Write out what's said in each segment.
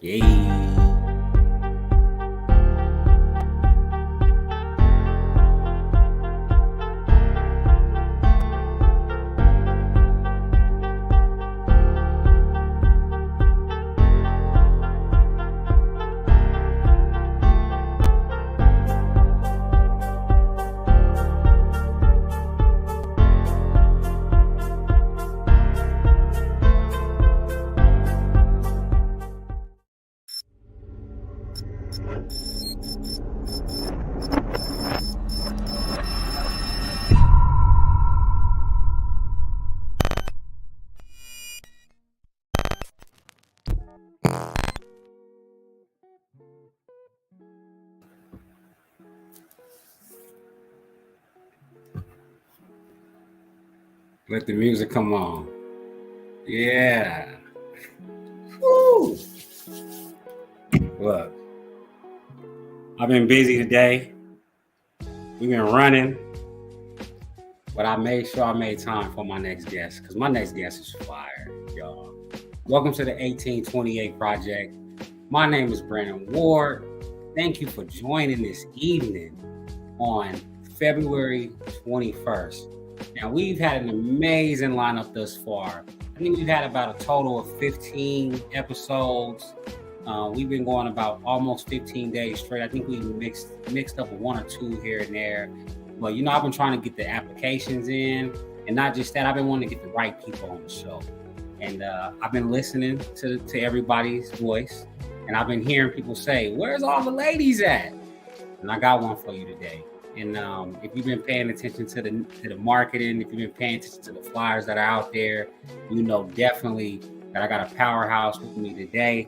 Yay. Let the music come on. Yeah. Woo. Look, I've been busy today. We've been running, but I made sure I made time for my next guest because my next guest is fire, y'all. Welcome to the 1828 Project. My name is Brandon Ward. Thank you for joining this evening on February 21st. Now, we've had an amazing lineup thus far. I think we've had about a total of 15 episodes. We've been going about almost 15 days straight. I think we mixed up one or two here and there. But, I've been trying to get the applications in. And not just that, I've been wanting to get the right people on the show. And I've been listening to everybody's voice. And I've been hearing people say, where's all the ladies at? And I got one for you today. And if you've been paying attention to the marketing, if you've been paying attention to the flyers that are out there, definitely that I got a powerhouse with me today.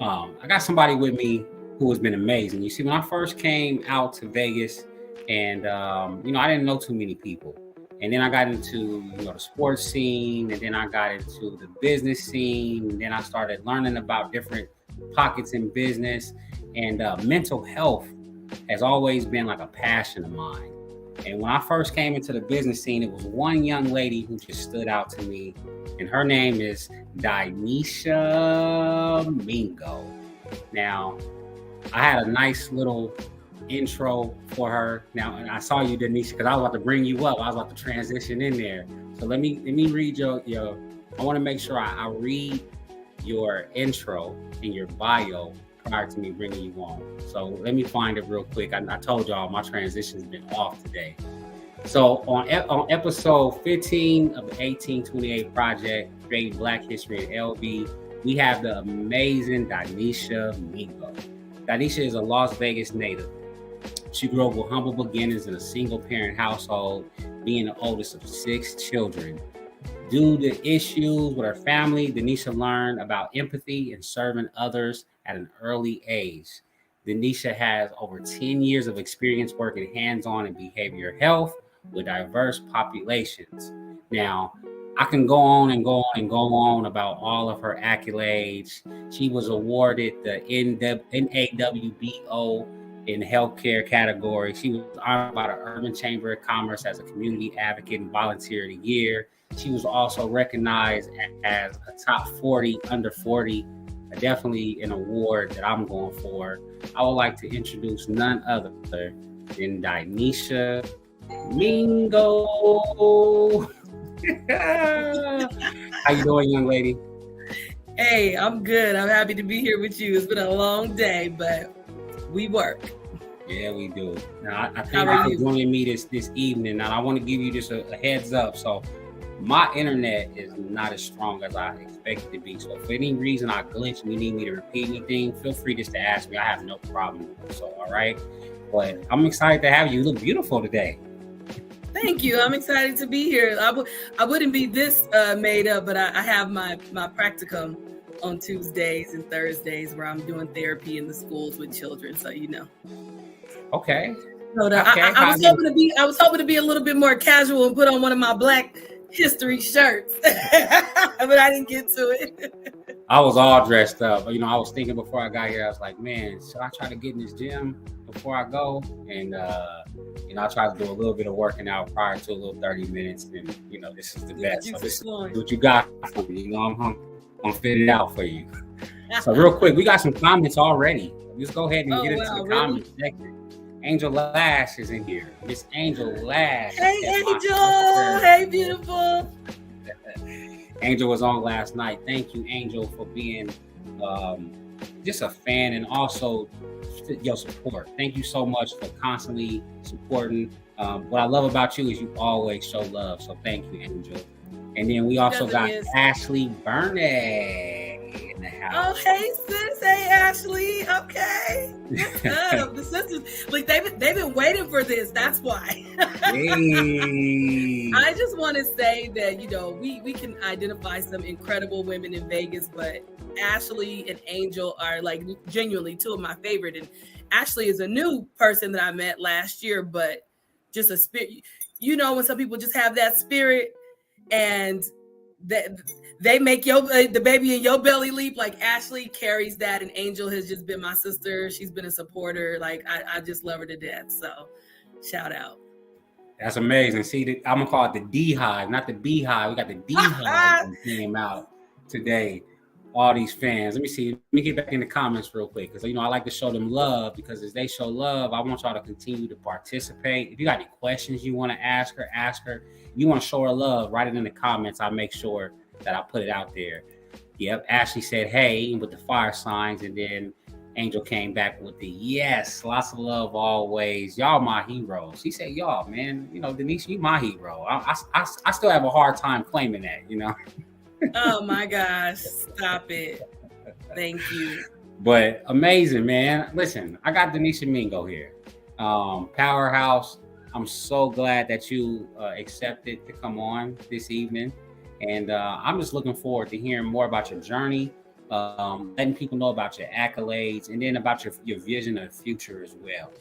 I got somebody with me who has been amazing. You see, when I first came out to Vegas and, I didn't know too many people. And then I got into, the sports scene, and then I got into the business scene. And then I started learning about different pockets in business, and mental health has always been like a passion of mine. And when I first came into the business scene, it was one young lady who just stood out to me, and her name is Dinisha Mingo. Now, I had a nice little intro for her. Now, and I saw you, Dinisha, because I was about to bring you up. I was about to transition in there. So let me read your I want to make sure I read your intro and your bio prior to me bringing you on. So let me find it real quick. I told y'all my transition's been off today. So on episode 15 of the 1828 Project, Creating Black History in LV, we have the amazing Dinisha Mingo. Dinisha is a Las Vegas native. She grew up with humble beginnings in a single-parent household, being the oldest of 6 children. Due to issues with her family, Dinisha learned about empathy and serving others at an early age. Dinisha has over 10 years of experience working hands-on in behavioral health with diverse populations. Now, I can go on and go on and go on about all of her accolades. She was awarded the NAWBO in healthcare category. She was honored by the Urban Chamber of Commerce as a community advocate and volunteer of the year. She was also recognized as a top 40 under 40, definitely an award that I'm going for. I would like to introduce none other than Dinisha Mingo. How you doing, young lady? Hey, I'm good. I'm happy to be here with you. It's been a long day, but we work. Yeah, we do. Now, I thank you for joining me this evening. Now, I want to give you just a heads up. So, my internet is not as strong as I expect it to be. So, if for any reason I glitch and you need me to repeat anything, feel free just to ask me. I have no problem. So, all right. But I'm excited to have you. You look beautiful today. Thank you. I'm excited to be here. I wouldn't be this made up, but I have my practicum on Tuesdays and Thursdays where I'm doing therapy in the schools with children. So, Okay. So I was hoping to be a little bit more casual and put on one of my Black History shirts, but I didn't get to it. I was all dressed up. I was thinking before I got here, I was like, man, should I try to get in this gym before I go? And, I try to do a little bit of working out prior to a little 30 minutes. And, this is the best. So this is what you got for me. I'm going to fit it out for you. So real quick, we got some comments already. Let's go ahead and Oh, get into wow, the really? comments section. Angel Lash is in here. Miss Angel Lash. Hey, said, "My Angel. sister." Hey, beautiful. Angel was on last night. Thank you, Angel, for being just a fan and also your support. Thank you so much for constantly supporting. What I love about you is you always show love. So thank you, Angel. And then we also got Ashley Burnett in the house. Oh, hey, sis. Hey, Ashley. Okay. What's up? The sisters, like, they've been waiting for this. That's why. Hey. I just want to say that, we can identify some incredible women in Vegas, but Ashley and Angel are like genuinely two of my favorite. And Ashley is a new person that I met last year, but just a spirit. When some people just have that spirit and that they make the baby in your belly leap. Like Ashley carries that, and Angel has just been my sister. She's been a supporter. Like I just love her to death. So shout out. That's amazing. See, I'm gonna call it the D Hive, not the Beehive. We got the D Hive that came out today. All these fans. Let me see. Let me get back in the comments real quick because I like to show them love because as they show love, I want y'all to continue to participate. If you got any questions you want to ask her. You want to show her love, write it in the comments. I'll make sure that I put it out there. Yep. Ashley said, hey, with the fire signs. And then Angel came back with the yes, lots of love always. Y'all my heroes. He said, y'all, man, Dinisha, you my hero. I still have a hard time claiming that, Oh my gosh, stop it. Thank you. But amazing, man. Listen, I got Dinisha Mingo here. Powerhouse. I'm so glad that you accepted to come on this evening. And I'm just looking forward to hearing more about your journey, letting people know about your accolades, and then about your vision of the future as well.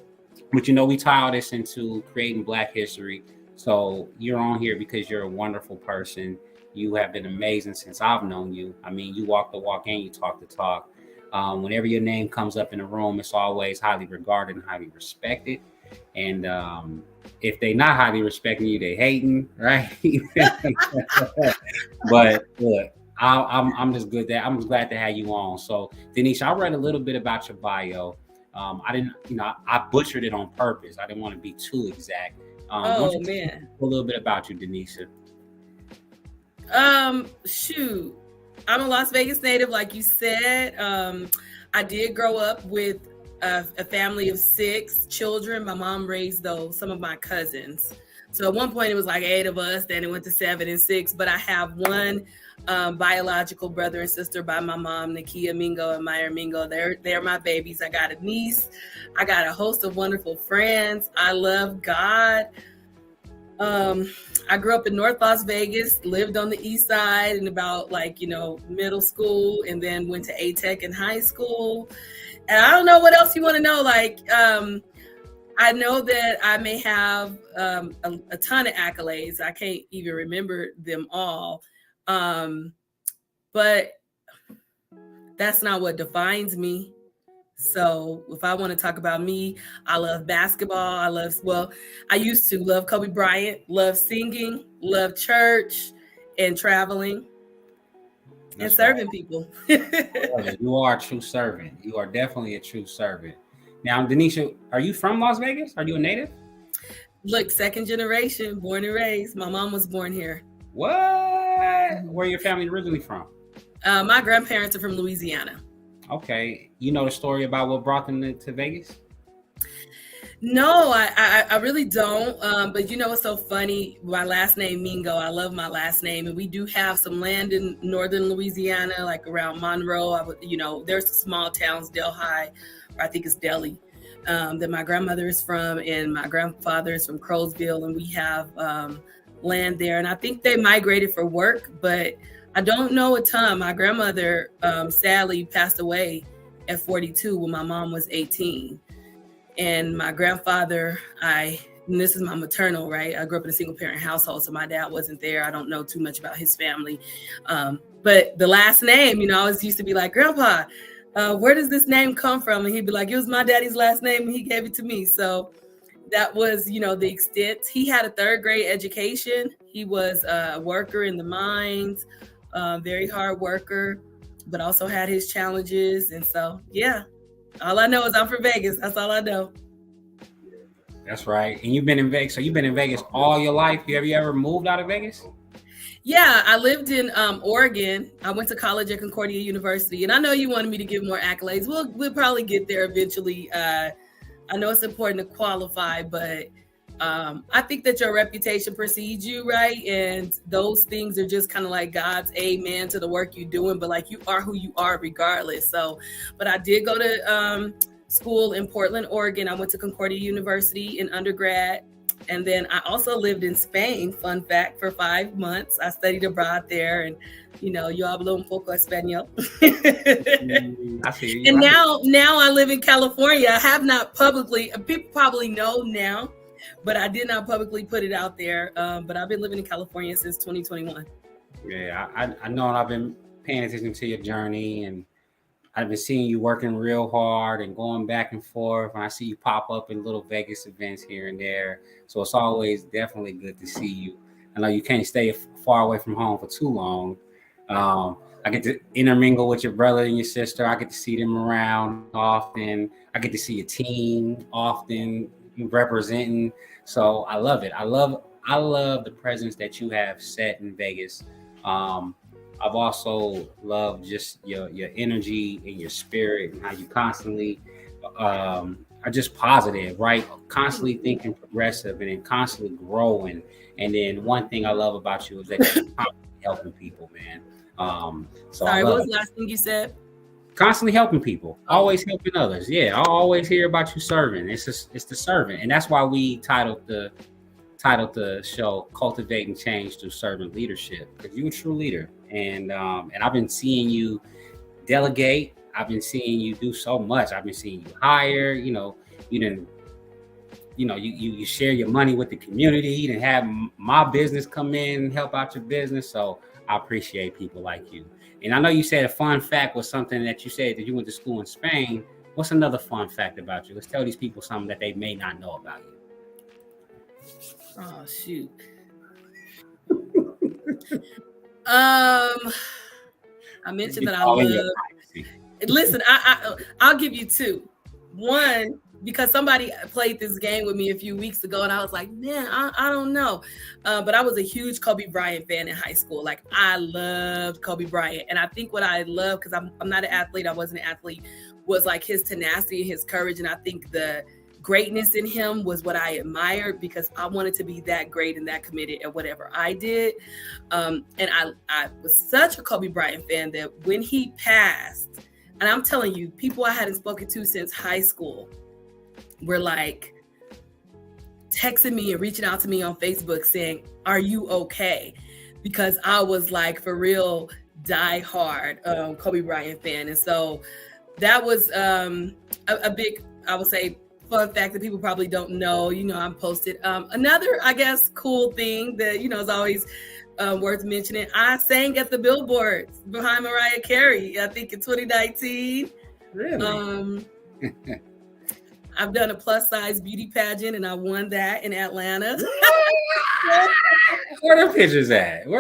But we tie all this into creating Black history. So you're on here because you're a wonderful person. You have been amazing since I've known you. I mean, you walk the walk and you talk the talk. Whenever your name comes up in a room, it's always highly regarded and highly respected. And if they not highly respecting you, they hating, right? But look, I'm just glad to have you on. So, Dinisha, I read a little bit about your bio. I didn't, I butchered it on purpose. I didn't want to be too exact. Oh man, a little bit about you, Dinisha. Shoot, I'm a Las Vegas native, like you said. I did grow up with a family of 6 children. My mom raised some of my cousins. So at one point it was like 8 of us, then it went to 7 and 6. But I have one biological brother and sister by my mom, Nakia Mingo and Meyer Mingo. They're my babies. I got a niece. I got a host of wonderful friends. I love God. I grew up in North Las Vegas, lived on the east side in about middle school, and then went to A-Tech in high school. And I don't know what else you want to know. I know that I may have a ton of accolades. I can't even remember them all. But that's not what defines me. So if I want to talk about me, I love basketball. I used to love Kobe Bryant, love singing, love church and traveling. That's and serving people. You are a true servant. You are definitely a true servant. Now, Dinisha, are you from Las Vegas? Are you a native? Look, 2nd generation, born and raised. My mom was born here. What? Where are your family originally from? My grandparents are from Louisiana. Okay. You know the story about what brought them to Vegas? No, I really don't. But what's so funny? My last name, Mingo. I love my last name. And we do have some land in northern Louisiana, like around Monroe. There's some small towns, Delhi, or I think it's Delhi, that my grandmother is from. And my grandfather is from Crowsville. And we have land there. And I think they migrated for work, but I don't know a ton. My grandmother sadly passed away at 42 when my mom was 18. And my grandfather, and this is my maternal, right? I grew up in a single parent household, so my dad wasn't there. I don't know too much about his family. But the last name, I always used to be like, Grandpa, where does this name come from? And he'd be like, it was my daddy's last name and he gave it to me. So that was, the extent. He had a 3rd grade education. He was a worker in the mines, very hard worker. but also had his challenges. And so, yeah, all I know is I'm from Vegas. That's all I know. That's right. And you've been in Vegas. So you've been in Vegas all your life. Have you ever moved out of Vegas? Yeah, I lived in Oregon. I went to college at Concordia University, and I know you wanted me to give more accolades. We'll probably get there eventually. I know it's important to qualify, but I think that your reputation precedes you, right? And those things are just kind of like God's amen to the work you're doing, but like you are who you are regardless. So, but I did go to school in Portland, Oregon. I went to Concordia University in undergrad. And then I also lived in Spain, fun fact, for 5 months. I studied abroad there, and yo hablo un poco español. I see you. And now I live in California. I have not publicly, people probably know now, but I did not publicly put it out there. But I've been living in California since 2021. Yeah, I know, and I've been paying attention to your journey, and I've been seeing you working real hard and going back and forth. And I see you pop up in little Vegas events here and there. So it's always definitely good to see you. I know you can't stay far away from home for too long. I get to intermingle with your brother and your sister. I get to see them around often. I get to see your team often representing. So I love it. I love the presence that you have set in Vegas. I've also loved just your energy and your spirit and how you constantly are just positive, right? Constantly thinking progressive and then constantly growing. And then one thing I love about you is that you're constantly helping people, man. Sorry, what was the last thing you said? Constantly helping people, always helping others. Yeah, I always hear about you serving. It's the servant, and that's why we titled the show "Cultivating Change Through Servant Leadership," because you're a true leader. And I've been seeing you delegate. I've been seeing you do so much. I've been seeing you hire. You share your money with the community. You didn't have my business come in and help out your business. So I appreciate people like you. And I know you said a fun fact was something that you said that you went to school in Spain. What's another fun fact about you? Let's tell these people something that they may not know about you. Oh, shoot. I mentioned that I love. Listen, I'll give you two. One, because somebody played this game with me a few weeks ago, and I was like, man, I don't know. But I was a huge Kobe Bryant fan in high school. Like, I loved Kobe Bryant. And I think what I love, because I'm not an athlete, I wasn't an athlete, was like his tenacity and his courage. And I think the greatness in him was what I admired, because I wanted to be that great and that committed at whatever I did. And I was such a Kobe Bryant fan that when he passed, and I'm telling you, people I hadn't spoken to since high school were like texting me and reaching out to me on Facebook saying, "Are you okay?" Because I was like, for real, die-hard Kobe Bryant fan. And so that was a big, I would say, fun fact that people probably don't know. I'm posted. Another, I guess, cool thing that, is always worth mentioning. I sang at the billboards behind Mariah Carey, I think in 2019. Really? I've done a plus size beauty pageant and I won that in Atlanta. Where the pictures at? They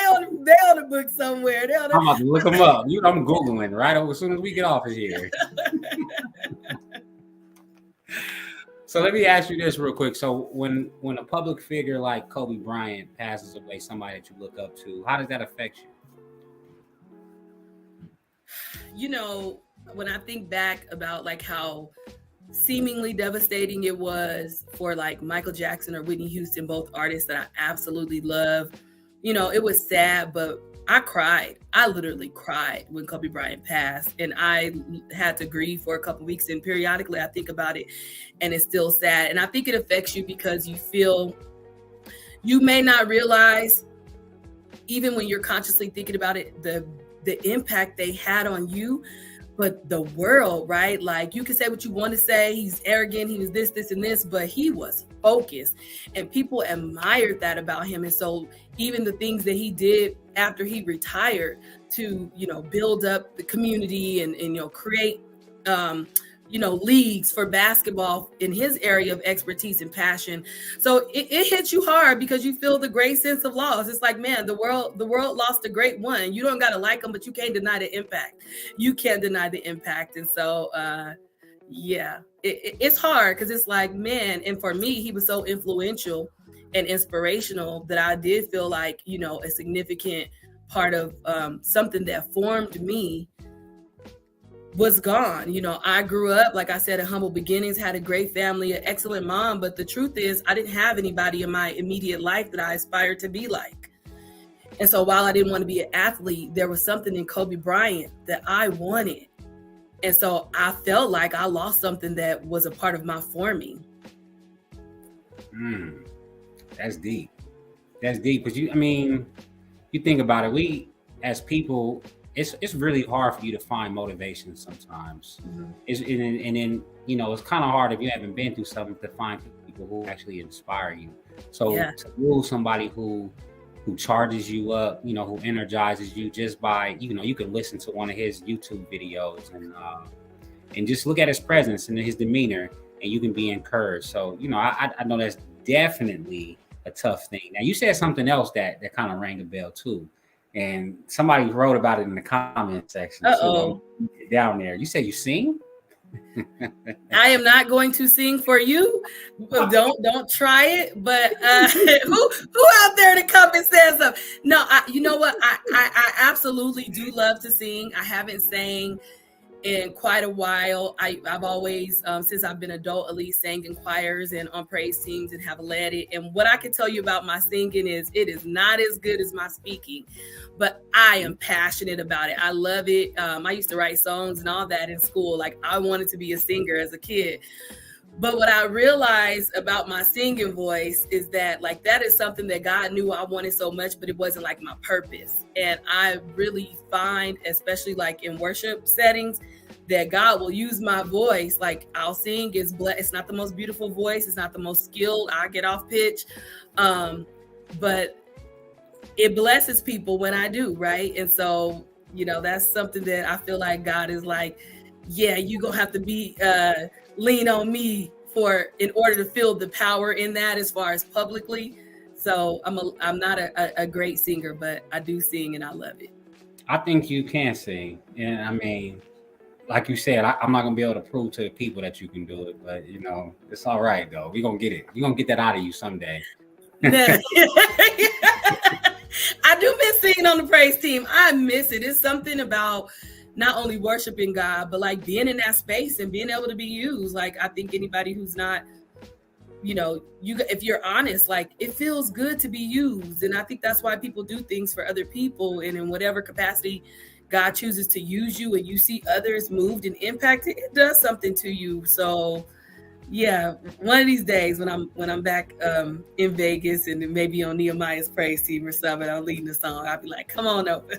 on the book somewhere. I'm about to look them up. I'm Googling right as soon as we get off of here. So let me ask you this real quick. So when a public figure like Kobe Bryant passes away, somebody that you look up to, how does that affect you? When I think back about like how seemingly devastating it was for like Michael Jackson or Whitney Houston, both artists that I absolutely love, it was sad, but I cried. I literally cried when Kobe Bryant passed, and I had to grieve for a couple of weeks, and periodically I think about it and it's still sad. And I think it affects you because you may not realize, even when you're consciously thinking about it, the impact they had on you. But the world, right? Like, you can say what you want to say. He's arrogant. He was this, and this, but he was focused, and people admired that about him. And so even the things that he did after he retired to, build up the community and create, leagues for basketball in his area of expertise and passion. So it hits you hard because you feel the great sense of loss. It's like, man, the world lost a great one. You don't got to like them, but you can't deny the impact. You can't deny the impact. And so, it's hard because it's like, man, and for me, he was so influential and inspirational that I did feel like, a significant part of something that formed me was gone. I grew up, like I said, in humble beginnings, had a great family, an excellent mom. But the truth is, I didn't have anybody in my immediate life that I aspired to be like. And so while I didn't want to be an athlete, there was something in Kobe Bryant that I wanted. And so I felt like I lost something that was a part of my forming. That's deep. That's deep. Because you think about it, we as people, it's really hard for you to find motivation sometimes. Mm-hmm. And then it's kind of hard if you haven't been through something to find people who actually inspire you. So to lose somebody who charges you up, who energizes you just by, you can listen to one of his YouTube videos and just look at his presence and his demeanor, and you can be encouraged. So, I know that's definitely a tough thing. Now, you said something else that kind of rang a bell too. And somebody wrote about it in the comment section. Down there. You said you sing? I am not going to sing for you. Don't try it. But who out there to come and say something? No, you know what? I absolutely do love to sing. I haven't sang in quite a while. I've always, since I've been adult, at least sang in choirs and on praise teams and have led it. And what I can tell you about my singing is it is not as good as my speaking, but I am passionate about it. I love it. I used to write songs and all that in school. Like, I wanted to be a singer as a kid. But what I realized about my singing voice is that, like, that is something that God knew I wanted so much, but it wasn't like my purpose. And I really find, especially like in worship settings, that God will use my voice. Like, I'll sing, it's not the most beautiful voice, it's not the most skilled, I get off pitch, but it blesses people when I do, right? And so, that's something that I feel like God is like, yeah, you're gonna have to be lean on me in order to feel the power in that, as far as publicly. So I'm not a great singer, but I do sing and I love it. I think you can sing, and like you said, I'm not gonna be able to prove to the people that you can do it, but it's all right though. We're gonna get it. We're gonna get that out of you someday. I do miss singing on the praise team. I miss it. It's something about not only worshiping God, but like being in that space and being able to be used. Like, I think anybody who's not, if you're honest, like, it feels good to be used. And I think that's why people do things for other people. And in whatever capacity God chooses to use you, and you see others moved and impacted, it does something to you. So yeah, one of these days when I'm back in Vegas and maybe on Nehemiah's praise team or something, I'm leading the song, I'll be like, come on over.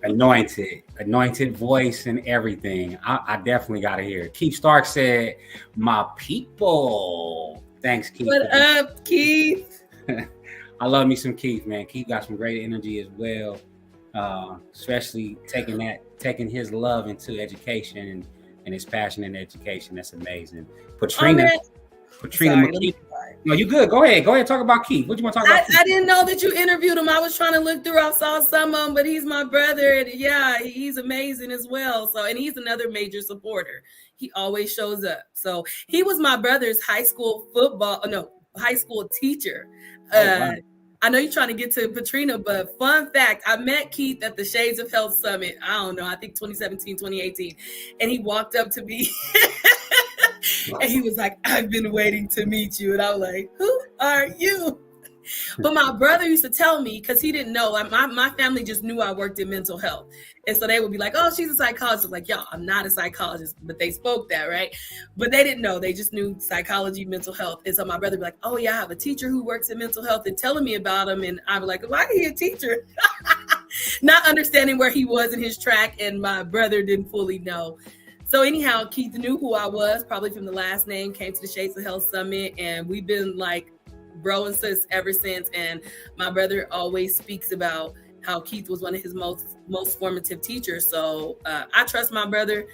Anointed voice and everything. I definitely got to hear it. Keith Stark said, my people. Thanks, Keith. What up, Keith? I love me some Keith, man. Keith got some great energy as well. Especially taking his love into education and his passion in education. That's amazing. Patrina McKee. No, you good. Go ahead. Talk about Keith. What do you want to talk about? I didn't know that you interviewed him. I was trying to look through. I saw some of him, but he's my brother. And yeah, he's amazing as well. So, and he's another major supporter. He always shows up. So he was my brother's high school teacher. Wow. I know you're trying to get to Patrina, but fun fact, I met Keith at the Shades of Health Summit. I don't know, I think 2017, 2018. And he walked up to me and he was like, I've been waiting to meet you. And I was like, who are you? But my brother used to tell me, because he didn't know, my family just knew I worked in mental health. And so they would be like, oh, she's a psychologist. Like, y'all, I'm not a psychologist, but they spoke that, right? But they didn't know. They just knew psychology, mental health. And so my brother would be like, oh, yeah, I have a teacher who works in mental health, and telling me about him. And I'd be like, why is he a teacher? Not understanding where he was in his track. And my brother didn't fully know. So anyhow, Keith knew who I was, probably from the last name, came to the Shades of Health Summit. And we've been like bro and sis ever since. And my brother always speaks about how Keith was one of his most formative teachers. So I trust my brother,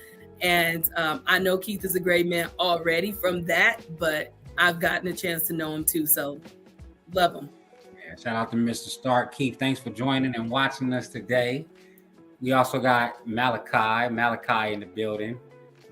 And I know Keith is a great man already from that, but I've gotten a chance to know him too. So love him. Yeah, shout out to Mr. Stark. Keith, thanks for joining and watching us today. We also got Malachi in the building.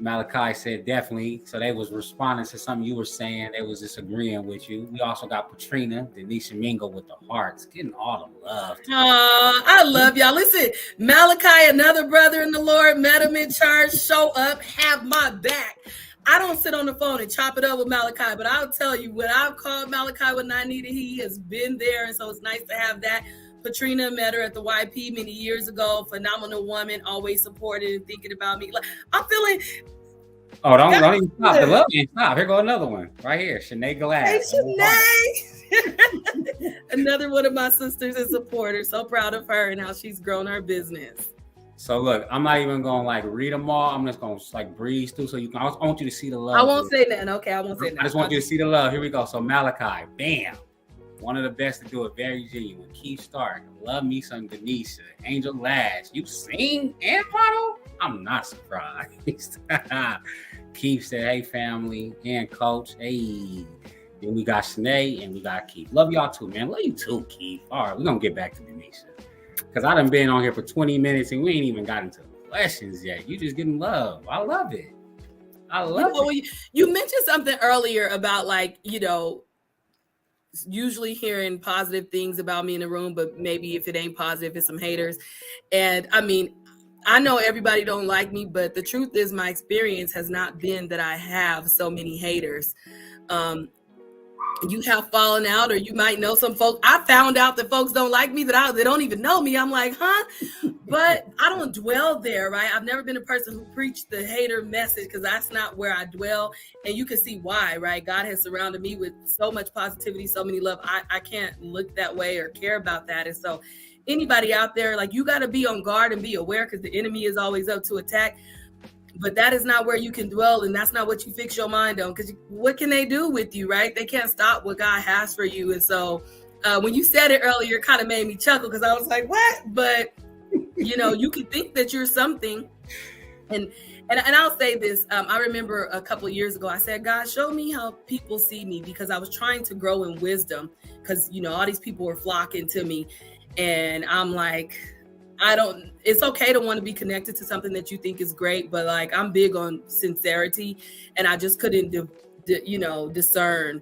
Malachi said definitely. So they was responding to something you were saying. They was disagreeing with you. We also got Patrina, Dinisha Mingo with the hearts, getting all the love. I love y'all. Listen, Malachi, another brother in the Lord, met him in church, show up, have my back. I don't sit on the phone and chop it up with Malachi, but I'll tell you, when I've called Malachi when I needed, he has been there. And so it's nice to have that. Patrina, met her at the YP many years ago. Phenomenal woman, always supported and thinking about me. Like, I'm feeling. Oh, don't even stop. The love ain't stop. Here go another one right here. Shanae Glass. Hey, Shanae. Another one of my sisters and supporters. So proud of her and how she's grown her business. So look, I'm not even gonna like read them all. I'm just gonna like breeze through so you can. I want you to see the love. I won't say that. Okay, I won't say that. I just want you to see the love. Here we go. So Malachi, bam. One of the best to do it, very genuine. Keith Stark, love me some Denisha. Angel Lash, you sing and model? I'm not surprised. Keith said, hey family and coach, hey. Then we got Shanae and we got Keith. Love y'all too, man. Love you too, Keith. All right, we're gonna get back to Denisha. Because I done been on here for 20 minutes and we ain't even got into the questions yet. You just getting love. I love it. I love it. You mentioned something earlier about usually hearing positive things about me in the room, but maybe if it ain't positive, it's some haters. And I mean, I know everybody don't like me, but the truth is my experience has not been that I have so many haters. You have fallen out, or you might know some folks. I found out that folks don't like me, that they don't even know me. I'm like, huh? But I don't dwell there, right? I've never been a person who preached the hater message because that's not where I dwell. And you can see why, right? God has surrounded me with so much positivity, so many love. I can't look that way or care about that. And so anybody out there, like, you got to be on guard and be aware because the enemy is always up to attack. But that is not where you can dwell, and that's not what you fix your mind on, because what can they do with you, right? They can't stop what God has for you. And so when you said it earlier, it kind of made me chuckle because I was like, what? But, you can think that you're something. And I'll say this. I remember a couple of years ago, I said, God, show me how people see me, because I was trying to grow in wisdom because, all these people were flocking to me. And I'm like, it's okay to want to be connected to something that you think is great, but like, I'm big on sincerity, and I just couldn't, discern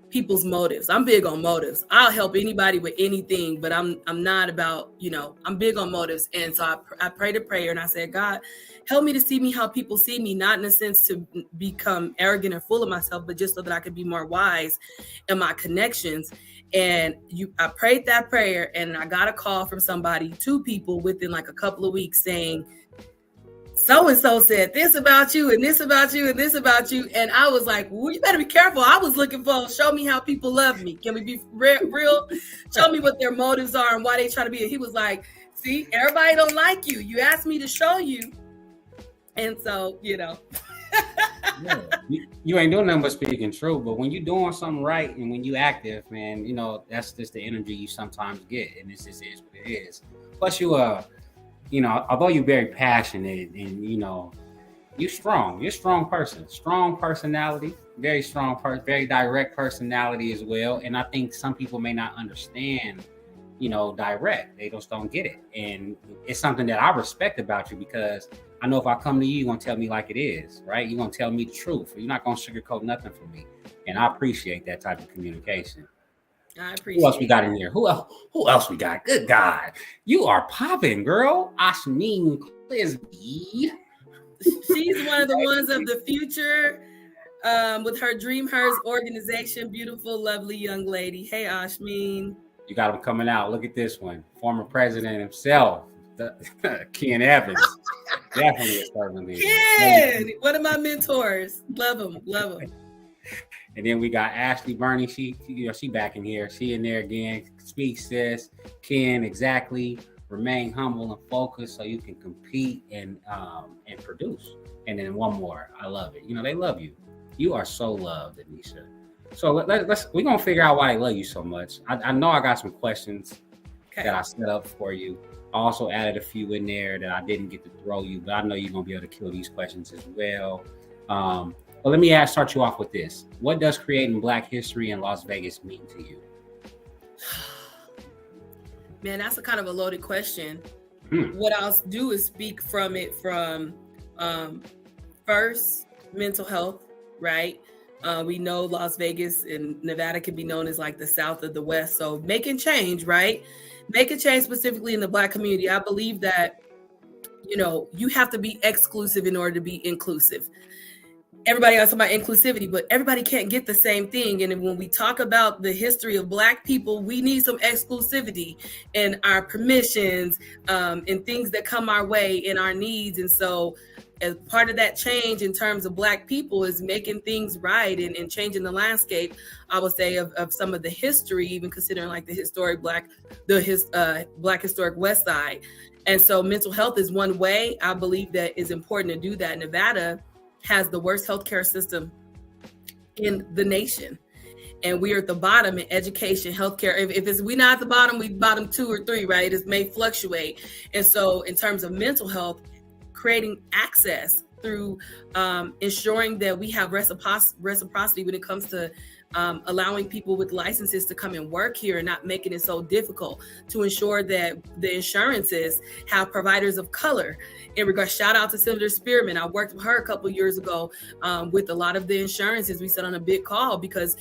people's motives. I'm big on motives. I'll help anybody with anything, but I'm not about, I'm big on motives. And so I prayed a prayer and I said, God, help me to see me how people see me, not in a sense to become arrogant or full of myself, but just so that I could be more wise in my connections. And I prayed that prayer, and I got a call from somebody, 2 people within like a couple of weeks, saying, so-and-so said this about you and this about you and this about you. And I was like, well, you better be careful. I was looking for, show me how people love me. Can we be real? Show me what their motives are and why they try to be. And he was like, see, everybody don't like you. You asked me to show you. And so, Yeah. You ain't doing nothing but speaking true, but when you're doing something right and when you active, man, that's just the energy you sometimes get, and this just is what it is. Plus although you're very passionate and you're strong, you're a strong person, strong personality, very strong very direct personality as well. And I think some people may not understand direct. They just don't get it. And it's something that I respect about you, because I know if I come to you, you're going to tell me like it is, right? You're going to tell me the truth. You're not going to sugarcoat nothing for me. And I appreciate that type of communication. I appreciate Who else we got in here? Who else we got? Good God. You are popping, girl. Ashmeen Clisby. She's one of the ones of the future with her Dream Hers organization. Beautiful, lovely young lady. Hey, Ashmeen. You got him coming out. Look at this one. Former president himself, Ken Evans. Definitely a servant leader. Ken, one of my mentors. Love him. And then we got Ashley Burney. She back in here. She in there again. Speak, sis. Ken, exactly. Remain humble and focused so you can compete and produce. And then one more. I love it. They love you. You are so loved, Denisha. So we're gonna figure out why they love you so much. I know I got some questions that I set up for you. I also added a few in there that I didn't get to throw you, but I know you're going to be able to kill these questions as well. But let me start you off with this. What does creating Black history in Las Vegas mean to you? Man, that's a kind of a loaded question. What I'll do is speak from it from first, mental health, right? We know Las Vegas and Nevada can be known as like the South of the West. So making change, right? Making change specifically in the Black community. I believe that, you have to be exclusive in order to be inclusive. Everybody else about inclusivity, but everybody can't get the same thing. And when we talk about the history of Black people, we need some exclusivity in our permissions, and things that come our way in our needs. And so as part of that change in terms of Black people is making things right and changing the landscape, I would say, of some of the history, even considering like the historic Black historic West Side. And so mental health is one way I believe that is important to do that. Nevada has the worst healthcare system in the nation. And we are at the bottom in education, healthcare. If we're not at the bottom, we bottom 2 or 3, right? It may fluctuate. And so in terms of mental health, creating access through ensuring that we have reciprocity when it comes to allowing people with licenses to come and work here and not making it so difficult, to ensure that the insurances have providers of color. In regards, shout out to Senator Spearman. I worked with her a couple of years ago with a lot of the insurances. We sat on a big call because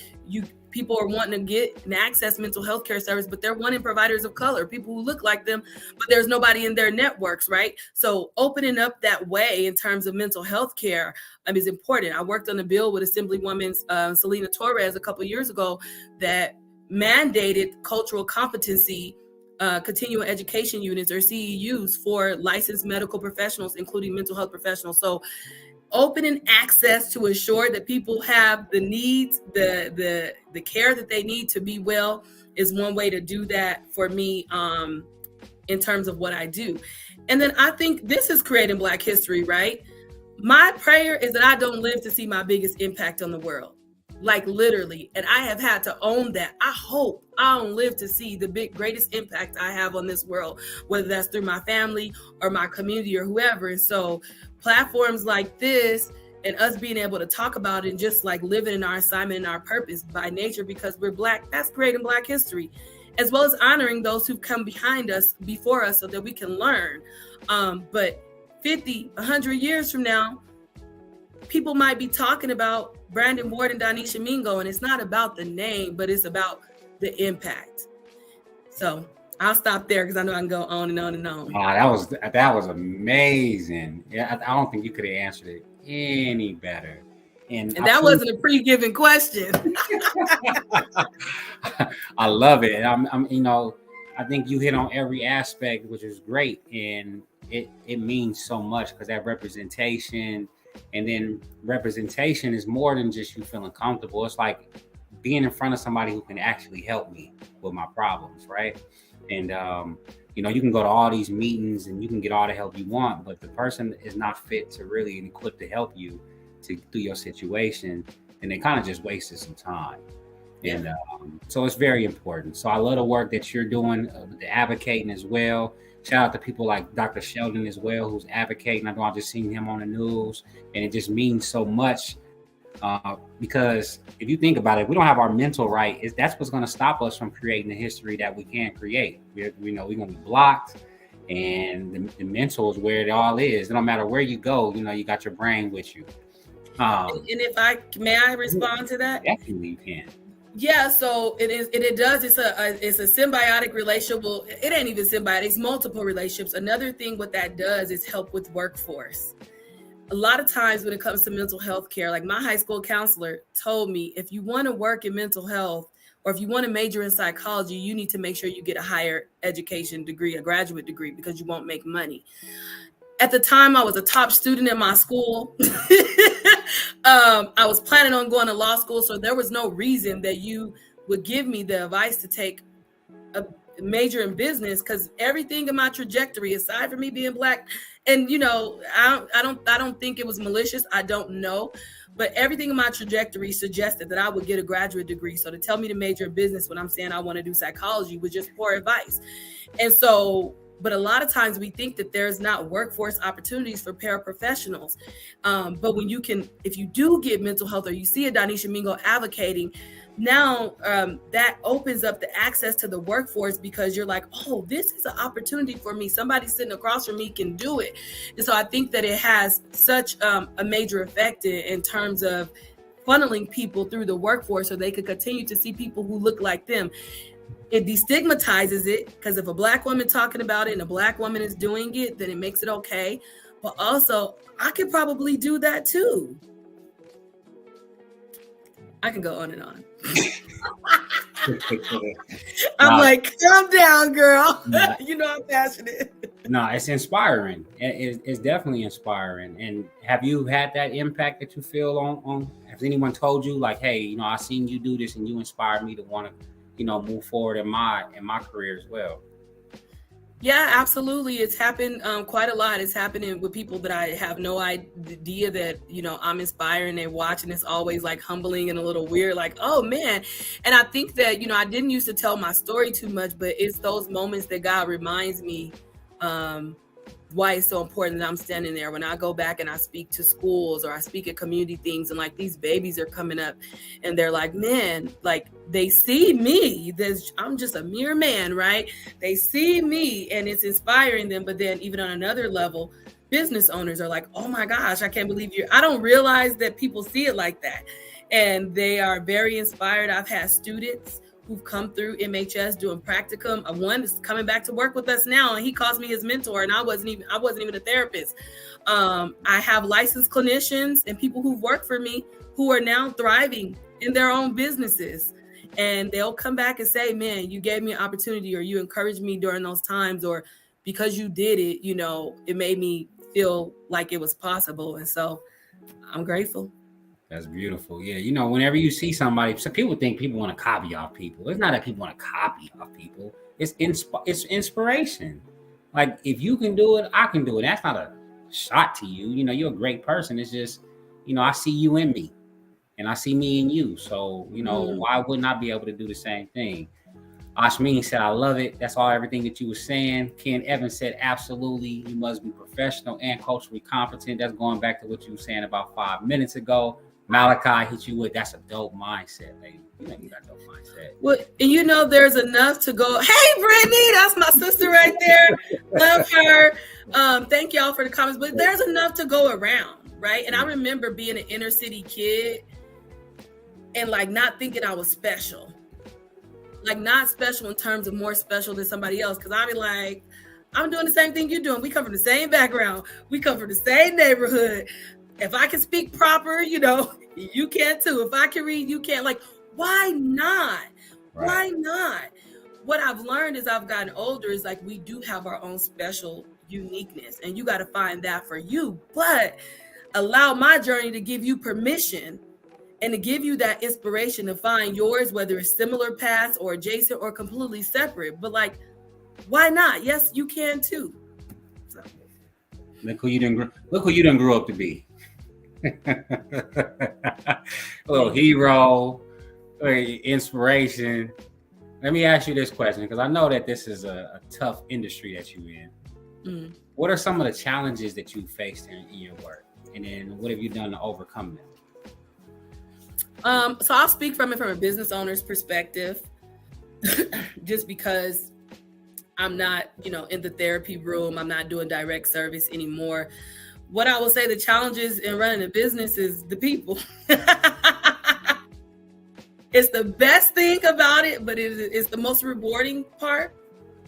people are wanting to get and access mental health care service, but they're wanting providers of color, people who look like them, but there's nobody in their networks, right? So opening up that way in terms of mental health care is important. I worked on a bill with Assemblywoman Selena Torres a couple of years ago that mandated cultural competency continuing education units, or CEUs, for licensed medical professionals, including mental health professionals. So opening access to ensure that people have the needs, the care that they need to be well is one way to do that for me in terms of what I do. And then I think this is creating Black history, right? My prayer is that I don't live to see my biggest impact on the world, like literally. And I have had to own that. I hope I don't live to see the greatest impact I have on this world, whether that's through my family or my community or whoever. And so platforms like this and us being able to talk about it and just like living in our assignment and our purpose by nature because we're Black, that's creating Black history, as well as honoring those who've come behind us, before us, so that we can learn. But 50, 100 years from now, people might be talking about Brandon Ward and Dinisha Mingo, and it's not about the name, but it's about the impact. So I'll stop there because I know I can go on and on and on. That was amazing. Yeah, I don't think you could have answered it any better. And that wasn't a pre-given question. I love it. I think you hit on every aspect, which is great, and it means so much because that representation, and then representation is more than just you feeling comfortable. It's like being in front of somebody who can actually help me with my problems, right? And you can go to all these meetings and you can get all the help you want, but the person is not fit to really equipped to help you through your situation, and they kind of just wasted some time. Yeah. And so it's very important. So I love the work that you're doing, the advocating as well. Shout out to people like Dr. Sheldon as well, who's advocating. I know I've just seen him on the news, and it just means so much because if you think about it, we don't have our mental right. That's what's going to stop us from creating the history that we can create. We're going to be blocked, and the mental is where it all is. No matter where you go, you got your brain with you. And if may I respond to that? Definitely you can. Yeah, so it is. It does. It's a symbiotic relationship. Well, it ain't even symbiotic. It's multiple relationships. Another thing, what that does is help with workforce. A lot of times when it comes to mental health care, like my high school counselor told me, if you want to work in mental health, or if you want to major in psychology, you need to make sure you get a higher education degree, a graduate degree, because you won't make money. At the time, I was a top student in my school. I was planning on going to law school, so there was no reason that you would give me the advice to take a major in business, because everything in my trajectory, aside from me being Black, and I don't think it was malicious. I don't know, But everything in my trajectory suggested that I would get a graduate degree. So to tell me to major in business when I'm saying I want to do psychology was just poor advice. And so, but a lot of times we think that there's not workforce opportunities for paraprofessionals. But when if you do get mental health, or you see a Dinisha Mingo advocating, now that opens up the access to the workforce, because you're like, oh, this is an opportunity for me. Somebody sitting across from me can do it. And so I think that it has such a major effect in terms of funneling people through the workforce so they could continue to see people who look like them. It destigmatizes it, because if a Black woman talking about it and a Black woman is doing it, then it makes it okay. But also, I could probably do that too. I can go on and on. I'm like, calm down, girl. You know I'm passionate. No, it's inspiring. It's definitely inspiring. And have you had that impact that you feel on? Has anyone told you like, hey, I seen you do this and you inspired me to want to, move forward in my career as well? Yeah, absolutely. It's happened quite a lot. It's happening with people that I have no idea that, I'm inspiring. They watch, and it's always like humbling and a little weird, like, oh man. And I think that, I didn't used to tell my story too much, but it's those moments that God reminds me why it's so important that I'm standing there when I go back and I speak to schools or I speak at community things, and like these babies are coming up and they're like, man, like they see me. I'm just a mere man, right? They see me and it's inspiring them. But then even on another level, business owners are like, oh my gosh, I can't believe I don't realize that people see it like that. And they are very inspired. I've had students who've come through MHS doing practicum. One is coming back to work with us now, and he calls me his mentor, and I wasn't even a therapist. I have licensed clinicians and people who've worked for me who are now thriving in their own businesses. And they'll come back and say, man, you gave me an opportunity, or you encouraged me during those times, or because you did it, it made me feel like it was possible. And so I'm grateful. That's beautiful. Yeah. Whenever you see somebody, so people think people want to copy off people. It's not that people want to copy off people. It's inspiration. Like, if you can do it, I can do it. That's not a shot to you. You're a great person. It's just, I see you in me and I see me in you. So, why wouldn't I be able to do the same thing? Ashmin said, I love it. That's everything that you were saying. Ken Evans said, absolutely. You must be professional and culturally competent. That's going back to what you were saying about 5 minutes ago. Malachi hit you with, that's a dope mindset, lady. You got a dope mindset. Well, and there's enough to go. Hey, Brittany, that's my sister right there. Love her. Thank y'all for the comments. But there's enough to go around, right? And I remember being an inner city kid and like not thinking I was special. Like not special in terms of more special than somebody else. Because I'd be like, I'm doing the same thing you're doing. We come from the same background. We come from the same neighborhood. If I can speak proper, you can too. If I can read, you can. Like, why not? Right. Why not? What I've learned as I've gotten older is like we do have our own special uniqueness, and you got to find that for you. But allow my journey to give you permission and to give you that inspiration to find yours, whether it's similar paths or adjacent or completely separate. But like, why not? Yes, you can too. So. Look who you done grew up to be. A little hero, inspiration. Let me ask you this question, because I know that this is a tough industry that you're in. What are some of the challenges that you faced in your work, and then what have you done to overcome them? So I'll speak from a business owner's perspective, just because I'm not, in the therapy room. I'm not doing direct service anymore. What I will say, the challenges in running a business is the people. It's the best thing about it, but it's the most rewarding part,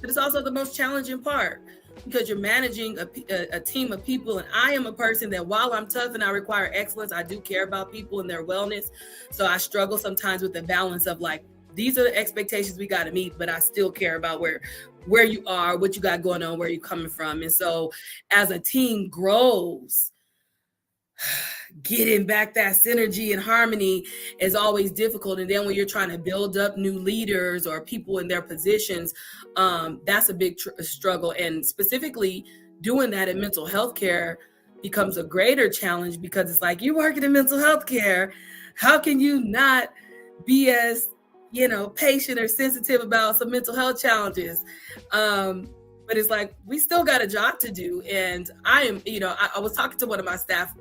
but it's also the most challenging part, because you're managing a team of people. And I am a person that, while I'm tough and I require excellence, I do care about people and their wellness. So I struggle sometimes with the balance of like, these are the expectations we got to meet, but I still care about where you are, what you got going on, where you're coming from. And so as a team grows, getting back that synergy and harmony is always difficult. And then when you're trying to build up new leaders or people in their positions, that's a big struggle. And specifically doing that in mental health care, becomes a greater challenge, because it's like, you're working in mental health care. How can you not be as, patient or sensitive about some mental health challenges? But it's like, we still got a job to do. And I am, I was talking to one of my staff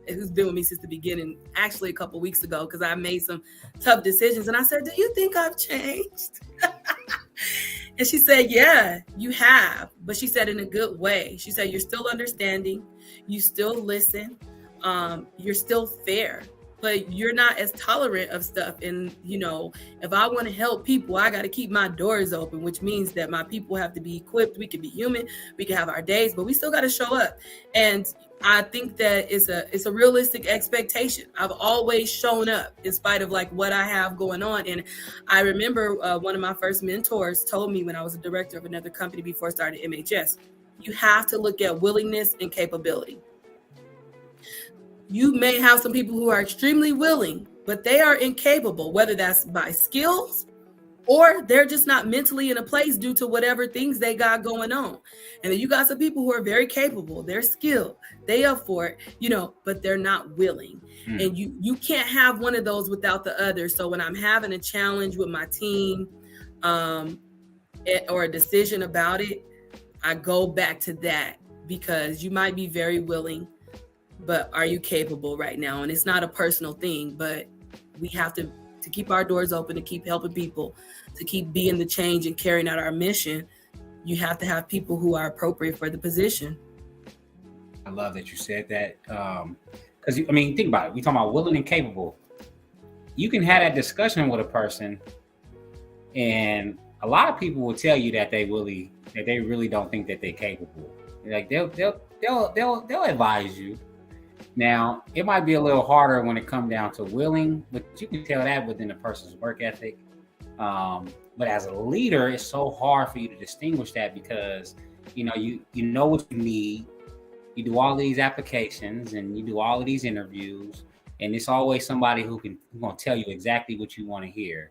who's been with me since the beginning, actually a couple of weeks ago, because I made some tough decisions. And I said, do you think I've changed? And she said, yeah, you have. But she said, in a good way. She said, you're still understanding. You still listen. You're still fair. But you're not as tolerant of stuff. And, if I want to help people, I got to keep my doors open, which means that my people have to be equipped. We can be human. We can have our days, but we still got to show up. And I think that it's a realistic expectation. I've always shown up in spite of like what I have going on. And I remember one of my first mentors told me when I was a director of another company before I started MHS, you have to look at willingness and capability. You may have some people who are extremely willing, but they are incapable, whether that's by skills or they're just not mentally in a place due to whatever things they got going on. And then you got some people who are very capable, they're skilled, they up for it, but they're not willing. And you can't have one of those without the other. So when I'm having a challenge with my team or a decision about it, I go back to that, because you might be very willing, but are you capable right now? And it's not a personal thing, but we have to keep our doors open, to keep helping people, to keep being the change and carrying out our mission. You have to have people who are appropriate for the position. I love that you said that. Because, think about it. We're talking about willing and capable. You can have that discussion with a person, and a lot of people will tell you that they really don't think that they're capable. Like they'll advise you. Now, it might be a little harder when it comes down to willing, but you can tell that within a person's work ethic. But as a leader, it's so hard for you to distinguish that, because, you know what you need. You do all these applications and you do all of these interviews, and it's always somebody who's going to tell you exactly what you want to hear.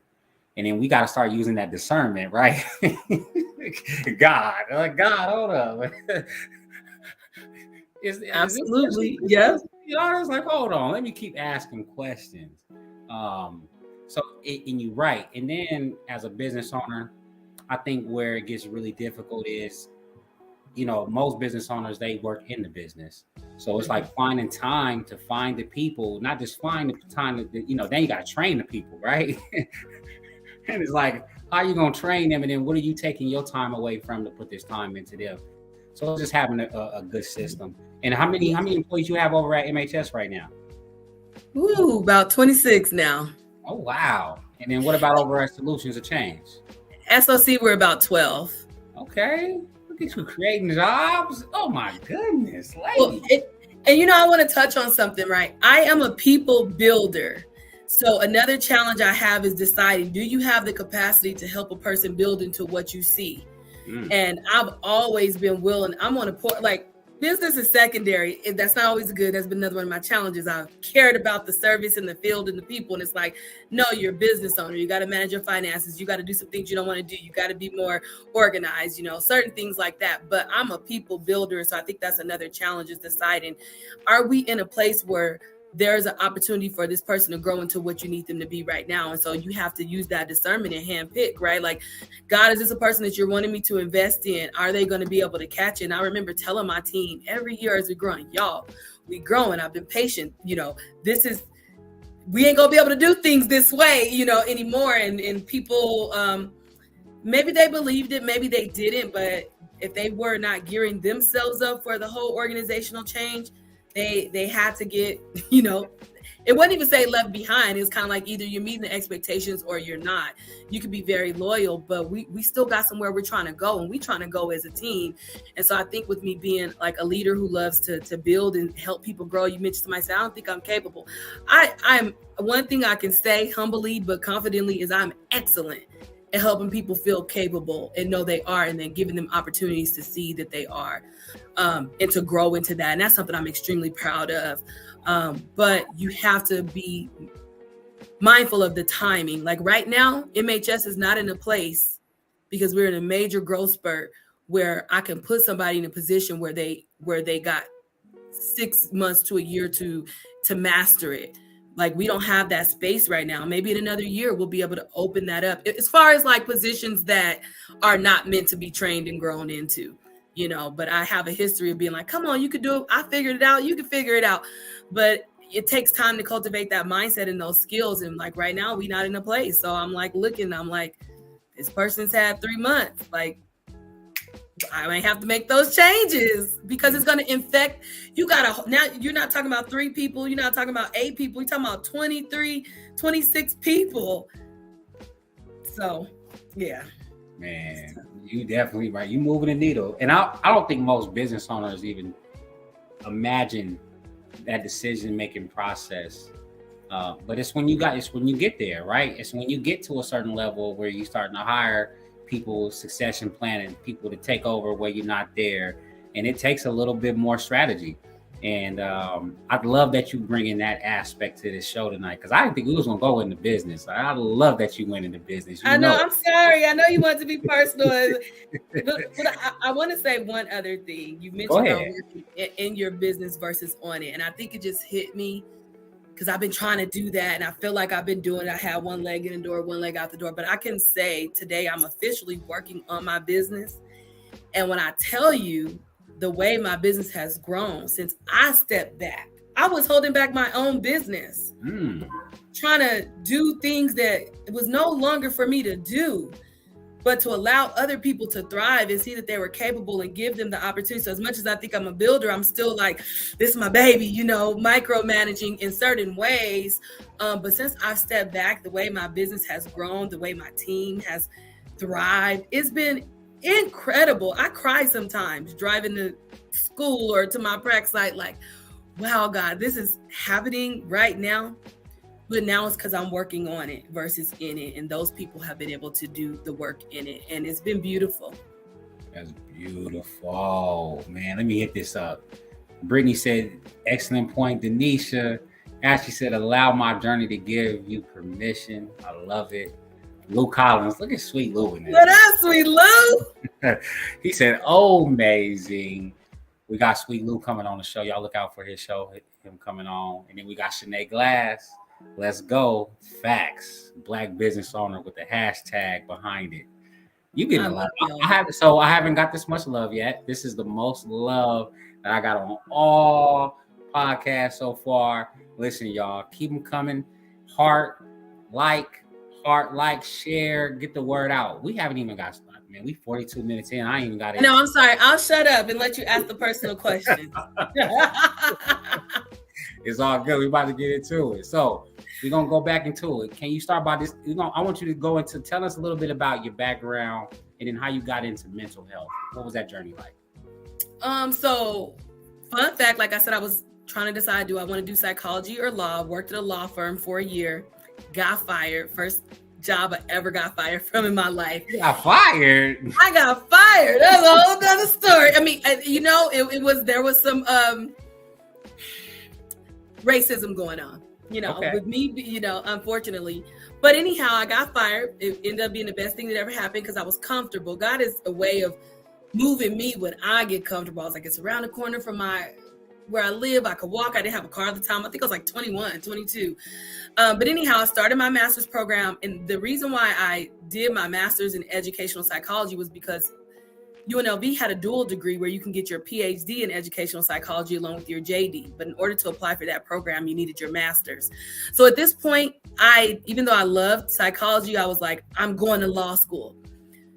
And then we got to start using that discernment, right? God, hold up. Absolutely. Yeah. It's like, hold on, let me keep asking questions. And you're right. And then as a business owner, I think where it gets really difficult is, most business owners, they work in the business. So it's like finding time to find the people, not just find the time to, then you got to train the people, right? And it's like, how are you going to train them? And then what are you taking your time away from to put this time into them? So it's just having a good system. And how many employees you have over at MHS right now? Ooh, about 26 now. Oh, wow. And then what about over at Solutions of Change? SOC, we're about 12. Okay. Look at you creating jobs. Oh my goodness. Well, and I want to touch on something, right? I am a people builder. So another challenge I have is deciding, do you have the capacity to help a person build into what you see? And I've always been willing. I'm on a point, like, business is secondary. That's not always good. That's been another one of my challenges. I've cared about the service and the field and the people. And it's like, no, you're a business owner. You got to manage your finances. You got to do some things you don't want to do. You got to be more organized, certain things like that. But I'm a people builder. So I think that's another challenge, is deciding, are we in a place where there's an opportunity for this person to grow into what you need them to be right now? And so you have to use that discernment and handpick, right? Like, God, is this a person that you're wanting me to invest in? Are they going to be able to catch it? And I remember telling my team every year as we're growing, y'all, we growing. I've been patient. We ain't going to be able to do things this way, anymore. And people, maybe they believed it, maybe they didn't. But if they were not gearing themselves up for the whole organizational change, they had to get, it wasn't even say left behind. It was kind of like, either you're meeting the expectations or you're not. You could be very loyal, but we still got somewhere we're trying to go, and we're trying to go as a team. And so I think with me being like a leader who loves to build and help people grow, you mentioned somebody said, I don't think I'm capable. I'm one thing I can say humbly but confidently is I'm excellent at helping people feel capable and know they are, and then giving them opportunities to see that they are, and to grow into that. And that's something I'm extremely proud of. But you have to be mindful of the timing. Like right now, MHS is not in a place, because we're in a major growth spurt, where I can put somebody in a position where they got 6 months to a year to master it. Like, we don't have that space right now. Maybe in another year we'll be able to open that up, as far as like positions that are not meant to be trained and grown into, but I have a history of being like, come on, you could do it. I figured it out. You can figure it out. But it takes time to cultivate that mindset and those skills. And like right now, we're not in a place. So I'm like I'm like, this person's had 3 months. Like, I might have to make those changes because it's going to infect. Now you're not talking about 3 people. You're not talking about 8 people. You're talking about 23, 26 people. So, yeah. Man, you definitely right. You moving the needle. And I don't think most business owners even imagine that decision-making process. But it's when you get there, right? It's when you get to a certain level where you starting to hire people, succession planning, people to take over where you're not there. And it takes a little bit more strategy. And I'd love that you bring in that aspect to this show tonight, because I didn't think we was going to go into business. I love that you went into business. I know. I'm sorry. I know you want to be personal. but I want to say one other thing. You mentioned about working in your business versus on it. And I think it just hit me because I've been trying to do that. And I feel like I've been doing it. I have one leg in the door, one leg out the door. But I can say today I'm officially working on my business. And when I tell you the way my business has grown since I stepped back, I was holding back my own business, trying to do things that it was no longer for me to do, but to allow other people to thrive and see that they were capable and give them the opportunity. So as much as I think I'm a builder, I'm still like, this is my baby, micromanaging in certain ways. But since I've stepped back, the way my business has grown, the way my team has thrived, it's been incredible. I cry sometimes driving to school or to my practice site, like, wow, God, this is happening right now. But now it's because I'm working on it versus in it. And those people have been able to do the work in it. And it's been beautiful. That's beautiful. Man, let me hit this up. Brittany said, excellent point. Dinisha, Ashley said, allow my journey to give you permission. I love it. Lou Collins, look at Sweet Lou in there. What up, Sweet Lou? He said, oh, amazing. We got Sweet Lou coming on the show. Y'all look out for his show, him coming on. And then we got Shanae Glass. Let's go. Facts. Black business owner with the hashtag behind it. You get a lot. I haven't got this much love yet. This is the most love that I got on all podcasts so far. Listen, y'all, keep them coming. Heart, like, share, get the word out. We haven't even got started, man. We 42 minutes in. I ain't even got it. No, I'm sorry. I'll shut up and let you ask the personal questions. It's all good. We're about to get into it. So we're going to go back into it. Can you start by this? I want you to tell us a little bit about your background and then how you got into mental health. What was that journey like? So fun fact, like I said, I was trying to decide, do I want to do psychology or law? Worked at a law firm for a year, got fired. First job I ever got fired from in my life. You got fired? I got fired. That's a whole other story. I mean, there was some racism going on, with me, unfortunately. But anyhow, I got fired. It ended up being the best thing that ever happened because I was comfortable. God is a way of moving me when I get comfortable. I was like, it's around the corner from where I live. I could walk. I didn't have a car at the time. I think I was like 21, 22. But anyhow, I started my master's program. And the reason why I did my master's in educational psychology was because UNLV had a dual degree where you can get your PhD in educational psychology along with your JD. But in order to apply for that program, you needed your master's. So at this point, even though I loved psychology, I was like, I'm going to law school.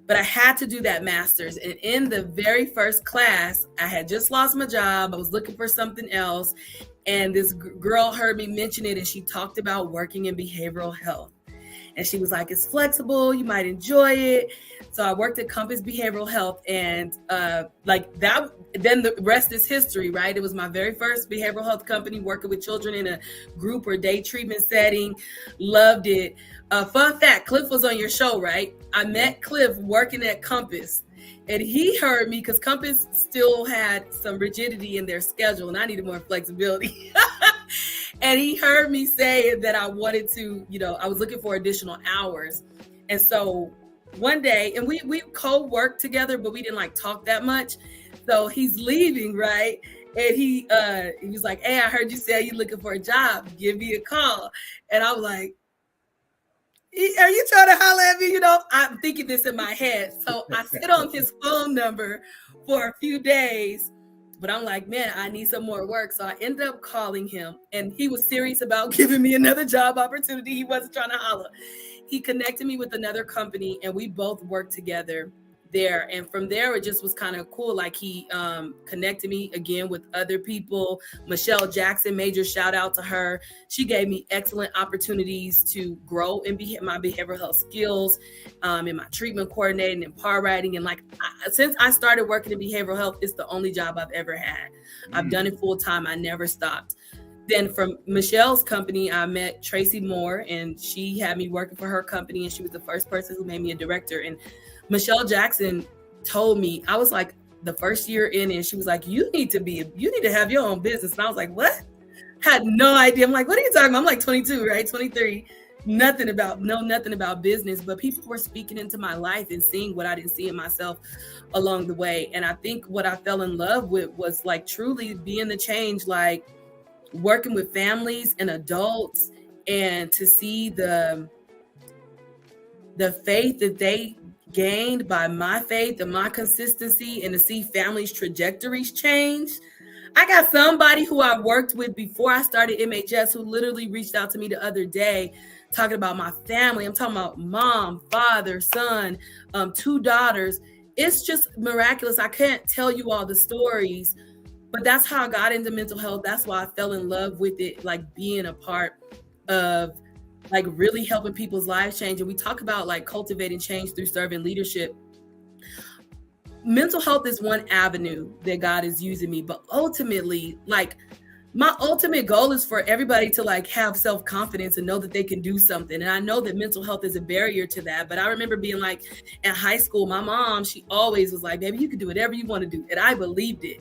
But I had to do that master's. And in the very first class, I had just lost my job. I was looking for something else. And this girl heard me mention it, and she talked about working in behavioral health. And she was like, it's flexible. You might enjoy it. So I worked at Compass Behavioral Health, and then the rest is history, right? It was my very first behavioral health company, working with children in a group or day treatment setting. Loved it. Fun fact, Cliff was on your show, right? I met Cliff working at Compass, and he heard me because Compass still had some rigidity in their schedule, and I needed more flexibility. And he heard me say that I wanted to, I was looking for additional hours. And so one day, and we co-worked together, but we didn't talk that much. So he's leaving, right? And he was like, hey, I heard you say you're looking for a job. Give me a call. And I was like, are you trying to holler at me? You know, I'm thinking this in my head. So I sit on his phone number for a few days, but I'm like, man, I need some more work. So I ended up calling him, and he was serious about giving me another job opportunity. He wasn't trying to holler. He connected me with another company, and we both worked together there. And from there, it just was kind of cool. Like, he connected me again with other people. Michelle Jackson, major shout out to her. She gave me excellent opportunities to grow in my behavioral health skills, in my treatment coordinating and par writing. And like, since I started working in behavioral health, it's the only job I've ever had. I've done it full time. I never stopped. Then from Michelle's company, I met Tracy Moore, and she had me working for her company, and she was the first person who made me a director. And Michelle Jackson told me, I was like the first year in, and she was like, you need to have your own business. And I was like, what? Had no idea. I'm like, what are you talking about? I'm like 22, right? 23. Nothing about business, but people were speaking into my life and seeing what I didn't see in myself along the way. And I think what I fell in love with was like truly being the change, like working with families and adults, and to see the faith that they gained by my faith and my consistency, and to see families' trajectories change. I got somebody who I worked with before I started MHS who literally reached out to me the other day talking about my family. I'm talking about mom, father, son, 2 daughters. It's just miraculous. I can't tell you all the stories, but that's how I got into mental health. That's why I fell in love with it, like being a part of like really helping people's lives change. And we talk about like cultivating change through servant leadership. Mental health is one avenue that God is using me, but ultimately, like, my ultimate goal is for everybody to like have self-confidence and know that they can do something. And I know that mental health is a barrier to that. But I remember being like in high school, my mom, she always was like, baby, you can do whatever you want to do. And I believed it.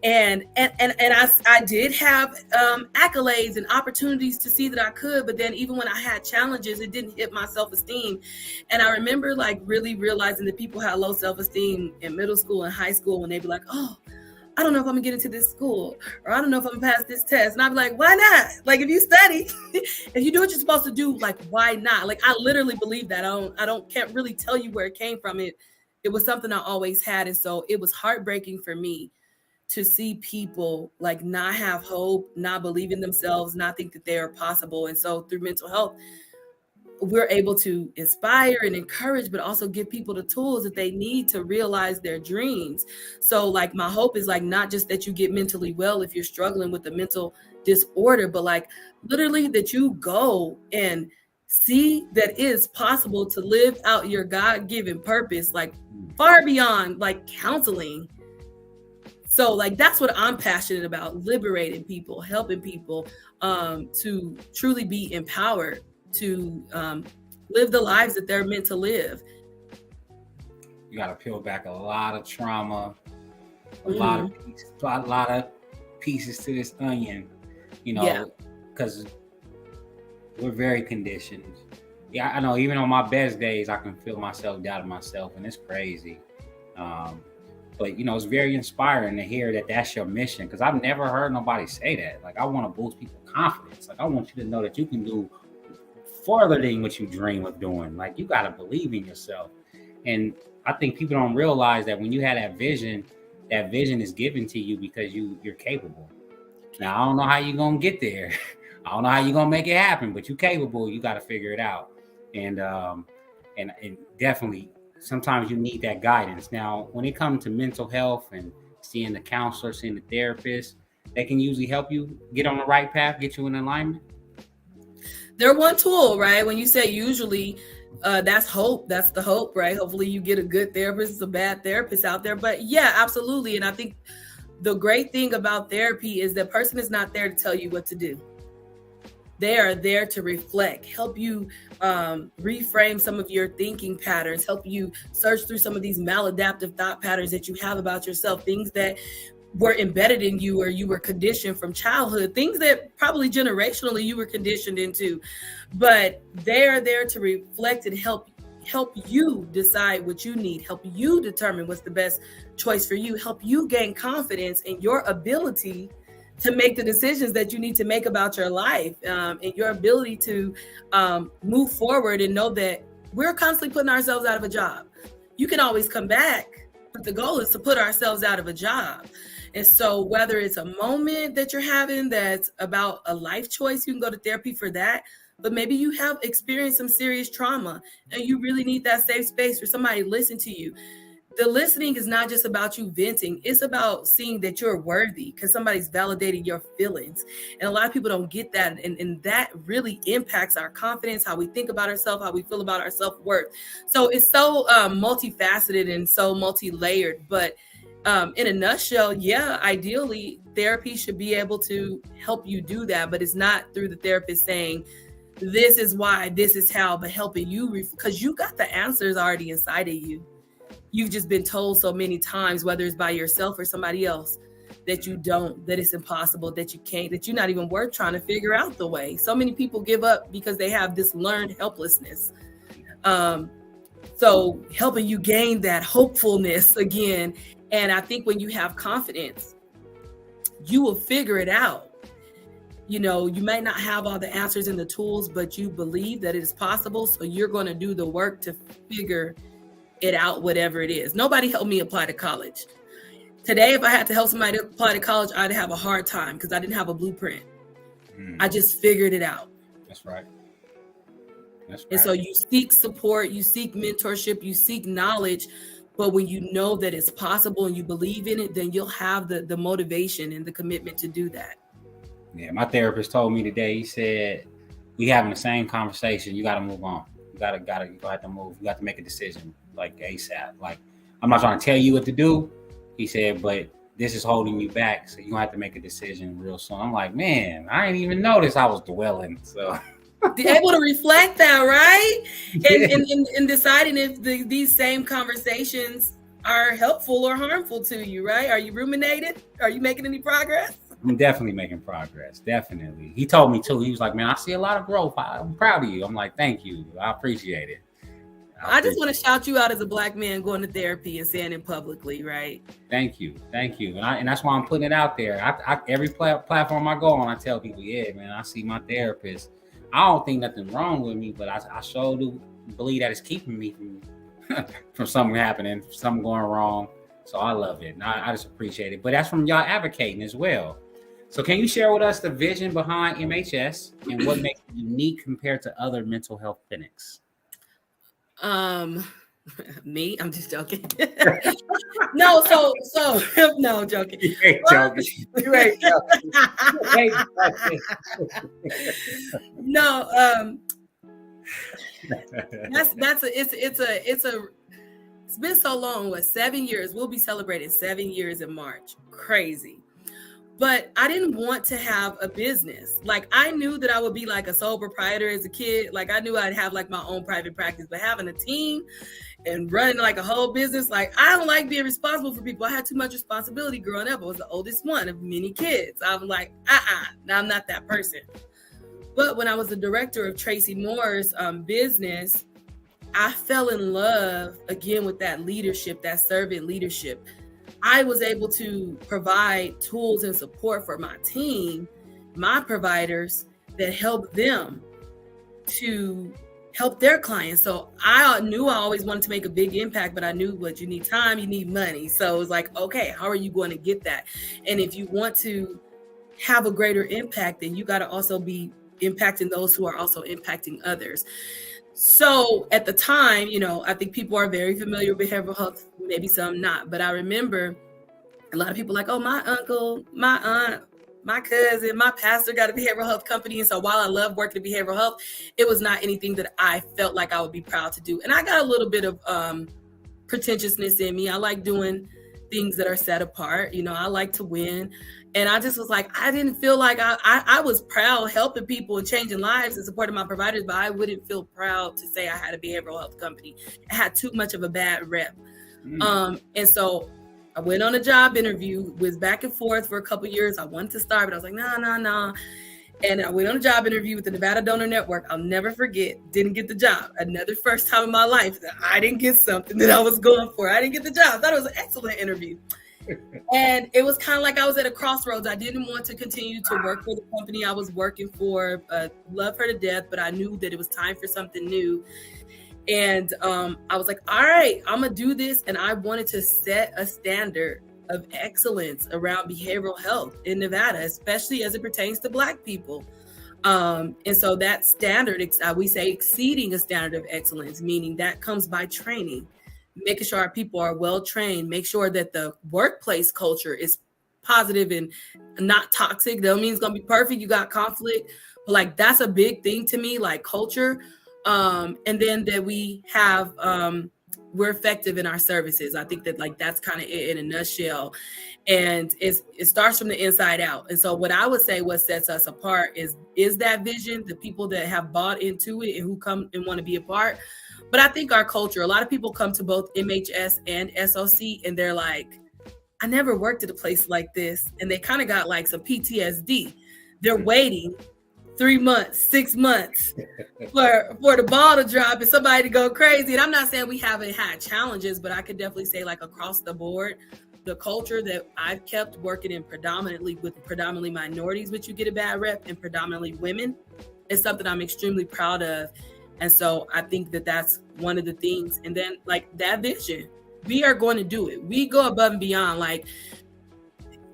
And I did have accolades and opportunities to see that I could, but then even when I had challenges, it didn't hit my self-esteem. And I remember like really realizing that people had low self-esteem in middle school and high school when they'd be like, oh, I don't know if I'm gonna get into this school, or I don't know if I'm gonna pass this test. And I'd be like, why not? Like, if you study, if you do what you're supposed to do, like, why not? Like, I literally believe that. Can't really tell you where it came from. It was something I always had. And so it was heartbreaking for me to see people like not have hope, not believe in themselves, not think that they are possible. And so through mental health, we're able to inspire and encourage, but also give people the tools that they need to realize their dreams. So like my hope is like not just that you get mentally well if you're struggling with a mental disorder, but like literally that you go and see that it is possible to live out your God-given purpose, like far beyond like counseling. So like that's what I'm passionate about, liberating people, helping people to truly be empowered to live the lives that they're meant to live. You got to peel back a lot of trauma, a lot of pieces to this onion, you know, because we're very conditioned. Yeah, I know. Even on my best days, I can feel myself doubting myself, and it's crazy. But, you know, it's very inspiring to hear that that's your mission, because I've never heard nobody say that. Like, I want to boost people's confidence. Like, I want you to know that you can do farther than what you dream of doing. Like, you got to believe in yourself. And I think people don't realize that when you have that vision is given to you because you're capable. Now, I don't know how you're going to get there. I don't know how you're going to make it happen, but you're capable. You got to figure it out. And definitely, sometimes you need that guidance. Now, when it comes to mental health and seeing the counselor, seeing the therapist, they can usually help you get on the right path, get you in alignment. They're one tool, right? When you say usually, that's hope. That's the hope, right? Hopefully you get a good therapist, a bad therapist out there. But yeah, absolutely. And I think the great thing about therapy is that person is not there to tell you what to do. They are there to reflect, help you reframe some of your thinking patterns, help you search through some of these maladaptive thought patterns that you have about yourself, things that were embedded in you or you were conditioned from childhood, things that probably generationally you were conditioned into. But they're there to reflect and help help you decide what you need, help you determine what's the best choice for you, help you gain confidence in your ability to make the decisions that you need to make about your life, and your ability to move forward and know that we're constantly putting ourselves out of a job. You can always come back, but the goal is to put ourselves out of a job. And so whether it's a moment that you're having that's about a life choice, you can go to therapy for that. But maybe you have experienced some serious trauma and you really need that safe space for somebody to listen to you. The listening is not just about you venting. It's about seeing that you're worthy because somebody's validating your feelings. And a lot of people don't get that. And that really impacts our confidence, how we think about ourselves, how we feel about our self-worth. So it's so multifaceted and so multi-layered. But in a nutshell, yeah, ideally, therapy should be able to help you do that. But it's not through the therapist saying, this is why, this is how, but helping you because you got the answers already inside of you. You've just been told so many times, whether it's by yourself or somebody else, that you don't, that it's impossible, that you can't, that you're not even worth trying to figure out the way. So many people give up because they have this learned helplessness. So helping you gain that hopefulness again. And I think when you have confidence, you will figure it out. You know, you may not have all the answers and the tools, but you believe that it is possible. So you're going to do the work to figure it out, whatever it is. Nobody helped me apply to college. Today, if I had to help somebody apply to college, I'd have a hard time because I didn't have a blueprint. I just figured it out. That's right. That's right. And so you seek support, you seek mentorship, you seek knowledge. But when you know that it's possible and you believe in it, then you'll have the motivation and the commitment to do that. Yeah, my therapist told me today, he said, we having the same conversation. You got to move on. You got to move. You got to make a decision like ASAP. Like, I'm not trying to tell you what to do. He said, but this is holding you back. So you have to make a decision real soon. I'm like, man, I didn't even notice I was dwelling. So able to reflect that, right? And deciding if these same conversations are helpful or harmful to you, right? Are you ruminating? Are you making any progress? I'm definitely making progress. Definitely. He told me too. He was like, man, I see a lot of growth. I'm proud of you. I'm like, thank you. I appreciate it. I just want to shout you out as a Black man going to therapy and saying it publicly, right? Thank you. And that's why I'm putting it out there. I every platform I go on, I tell people, yeah, man, I see my therapist. I don't think nothing wrong with me, but I sure do believe that it's keeping me from something happening, something going wrong. So I love it. And I just appreciate it. But that's from y'all advocating as well. So can you share with us the vision behind MHS and what makes it unique compared to other mental health clinics? Me? I'm just joking. No, no, joking. You ain't joking. You ain't joking. No, it's been so long. 7 years? We'll be celebrating 7 years in March. Crazy. But I didn't want to have a business. Like, I knew that I would be like a sole proprietor as a kid. Like, I knew I'd have like my own private practice, but having a team and running like a whole business, like, I don't like being responsible for people. I had too much responsibility growing up. I was the oldest one of many kids. I was like, now I'm not that person. But when I was the director of Tracy Moore's business, I fell in love again with that leadership, that servant leadership. I was able to provide tools and support for my team, my providers, that help them to help their clients. So I knew I always wanted to make a big impact, but I knew what you need time, you need money. So it was like, okay, how are you going to get that? And if you want to have a greater impact, then you got to also be impacting those who are also impacting others. So at the time, I think people are very familiar with behavioral health, maybe some not, but I remember a lot of people like, oh, my uncle, my aunt, my cousin, my pastor got a behavioral health company. And so while I love working in behavioral health, it was not anything that I felt like I would be proud to do. And I got a little bit of pretentiousness in me. I like doing things that are set apart. I like to win. And I just was like, I didn't feel like I was proud helping people and changing lives and supporting my providers, but I wouldn't feel proud to say I had a behavioral health company. It had too much of a bad rep. And so I went on a job interview, was back and forth for a couple of years. I wanted to start, but I was like, no. And I went on a job interview with the Nevada Donor Network. I'll never forget, didn't get the job. Another first time in my life that I didn't get something that I was going for. I didn't get the job. I thought it was an excellent interview. And it was kind of like I was at a crossroads. I didn't want to continue to work for the company I was working for. Love her to death, but I knew that it was time for something new. And I was like, all right, I'm going to do this. And I wanted to set a standard of excellence around behavioral health in Nevada, especially as it pertains to Black people. And so that standard, we say exceeding a standard of excellence, meaning that comes by training, making sure our people are well trained, make sure that the workplace culture is positive and not toxic. That means it's going to be perfect. You got conflict, but like, that's a big thing to me, like culture. And then that we have, we're effective in our services. I think that like, that's kind of it in a nutshell. And it starts from the inside out. And so what I would say, what sets us apart is that vision, the people that have bought into it and who come and want to be a part. But I think our culture, a lot of people come to both MHS and SOC and they're like, I never worked at a place like this. And they kind of got like some PTSD. They're waiting 3 months, 6 months for the ball to drop and somebody to go crazy. And I'm not saying we haven't had challenges, but I could definitely say like across the board, the culture that I've kept working in predominantly minorities, which you get a bad rep, and predominantly women, is something I'm extremely proud of. And so I think that that's one of the things. And then like that vision, we are going to do it. We go above and beyond. Like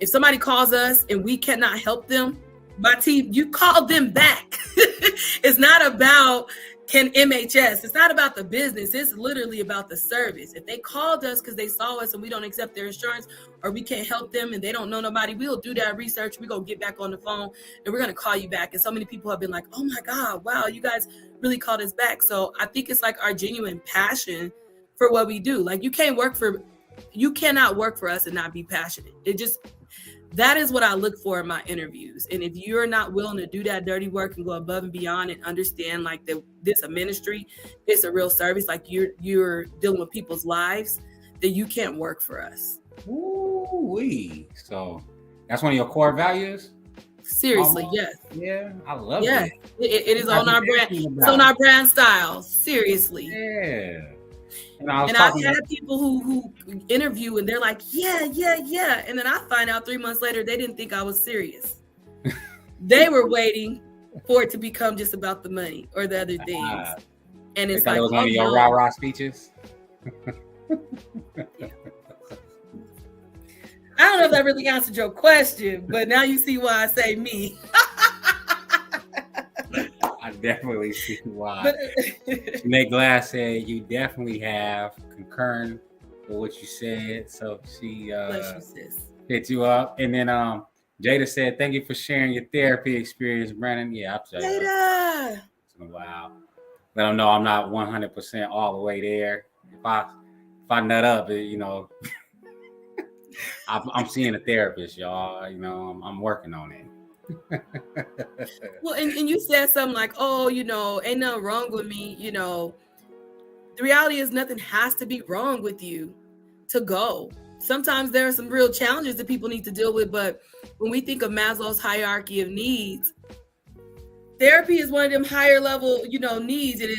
if somebody calls us and we cannot help them, my team, you call them back. It's not about MHS. It's not about the business. It's literally about the service. If they called us because they saw us and we don't accept their insurance or we can't help them and they don't know nobody, we'll do that research. We're going to get back on the phone and we're going to call you back. And so many people have been like, oh my God, wow, you guys really called us back. So I think it's like our genuine passion for what we do. Like you cannot work for us and not be passionate. That is what I look for in my interviews. And if you're not willing to do that dirty work and go above and beyond and understand like this a ministry, it's a real service, like you're dealing with people's lives, then you can't work for us. Ooh-wee. So that's one of your core values? Seriously, yes. Yeah, I love it. It is on our brand. It's on our brand style. Seriously. Yeah. And I've had people who interview and they're like, yeah. And then I find out 3 months later, they didn't think I was serious. They were waiting for it to become just about the money or the other things. And it's like, it was one of your rah-rah speeches. I don't know if that really answered your question, but now you see why I say me. I definitely see why. Meg Glass said you definitely have concurring with what you said. So she hit you up. And then Jada said, thank you for sharing your therapy experience, Brandon. Yeah, I'll tell you. Jada! It's been a while. Let them know I'm not 100% all the way there. If I nut up, I'm seeing a therapist, y'all. I'm working on it. Well, and you said something like, oh, ain't nothing wrong with me. The reality is nothing has to be wrong with you to go. Sometimes there are some real challenges that people need to deal with. But when we think of Maslow's hierarchy of needs, therapy is one of them higher level, needs. And,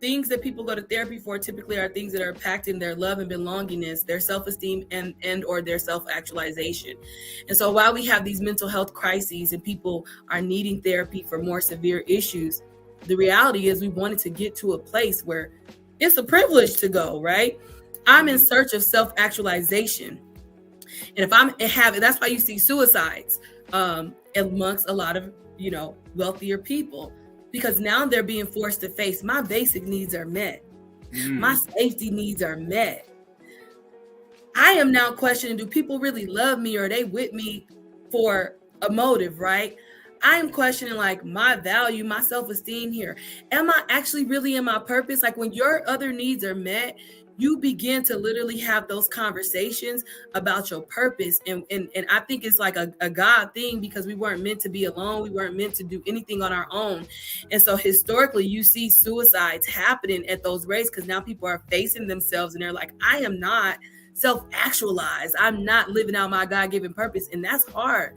things that people go to therapy for typically are things that are impacting their love and belongingness, their self-esteem and or their self-actualization. And so while we have these mental health crises and people are needing therapy for more severe issues, the reality is we wanted to get to a place where it's a privilege to go, right? I'm in search of self-actualization. And that's why you see suicides amongst a lot of wealthier people, because now they're being forced to face my basic needs are met. My safety needs are met. I am now questioning, do people really love me or are they with me for a motive, right? I am questioning like my value, my self-esteem here. Am I actually really in my purpose? Like when your other needs are met, you begin to literally have those conversations about your purpose. And I think it's like a God thing because we weren't meant to be alone. We weren't meant to do anything on our own. And so historically, you see suicides happening at those rates because now people are facing themselves and they're like, I am not self-actualized. I'm not living out my God-given purpose. And that's hard.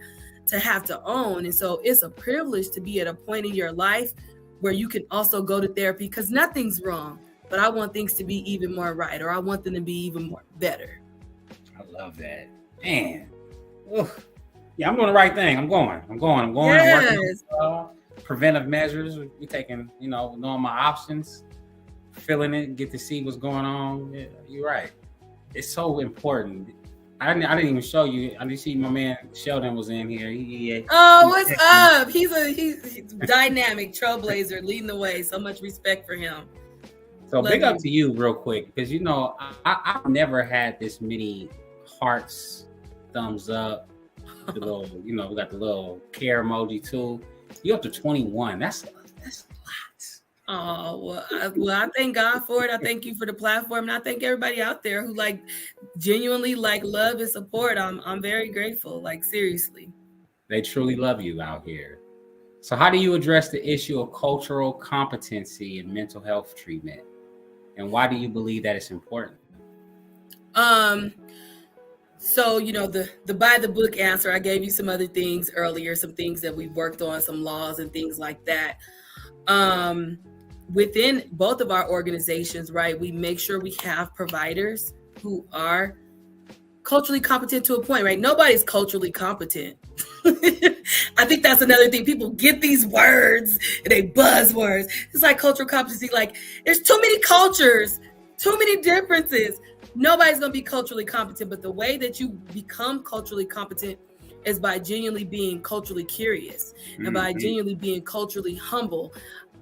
to have to own. And so it's a privilege to be at a point in your life where you can also go to therapy, because nothing's wrong, but I want things to be even more right, or I want them to be even more better. I love that. Man. Oof. Yeah, I'm doing the right thing. I'm going. Yes. I'm working preventive measures. We're taking, knowing my options, feeling it, get to see what's going on. Yeah, you're right. It's so important. I didn't even show you. I didn't see my man Sheldon was in here. What's up? He's dynamic trailblazer, leading the way. So much respect for him. So big up to you real quick, because I've never had this many hearts, thumbs up, the little, we got the little care emoji too. You up to 21. That's a lot. Oh, well, I thank God for it. I thank you for the platform, and I thank everybody out there who genuinely love and support. I'm very grateful. Seriously. They truly love you out here. So how do you address the issue of cultural competency in mental health treatment? And why do you believe that it's important? So, the by the book answer, I gave you some other things earlier, some things that we've worked on, some laws and things like that. Within both of our organizations, right, we make sure we have providers who are culturally competent to a point, right? Nobody's culturally competent. I think that's another thing. People get these words and they buzzwords. It's like cultural competency. There's too many cultures, too many differences. Nobody's going to be culturally competent, but the way that you become culturally competent is by genuinely being culturally curious and by genuinely being culturally humble.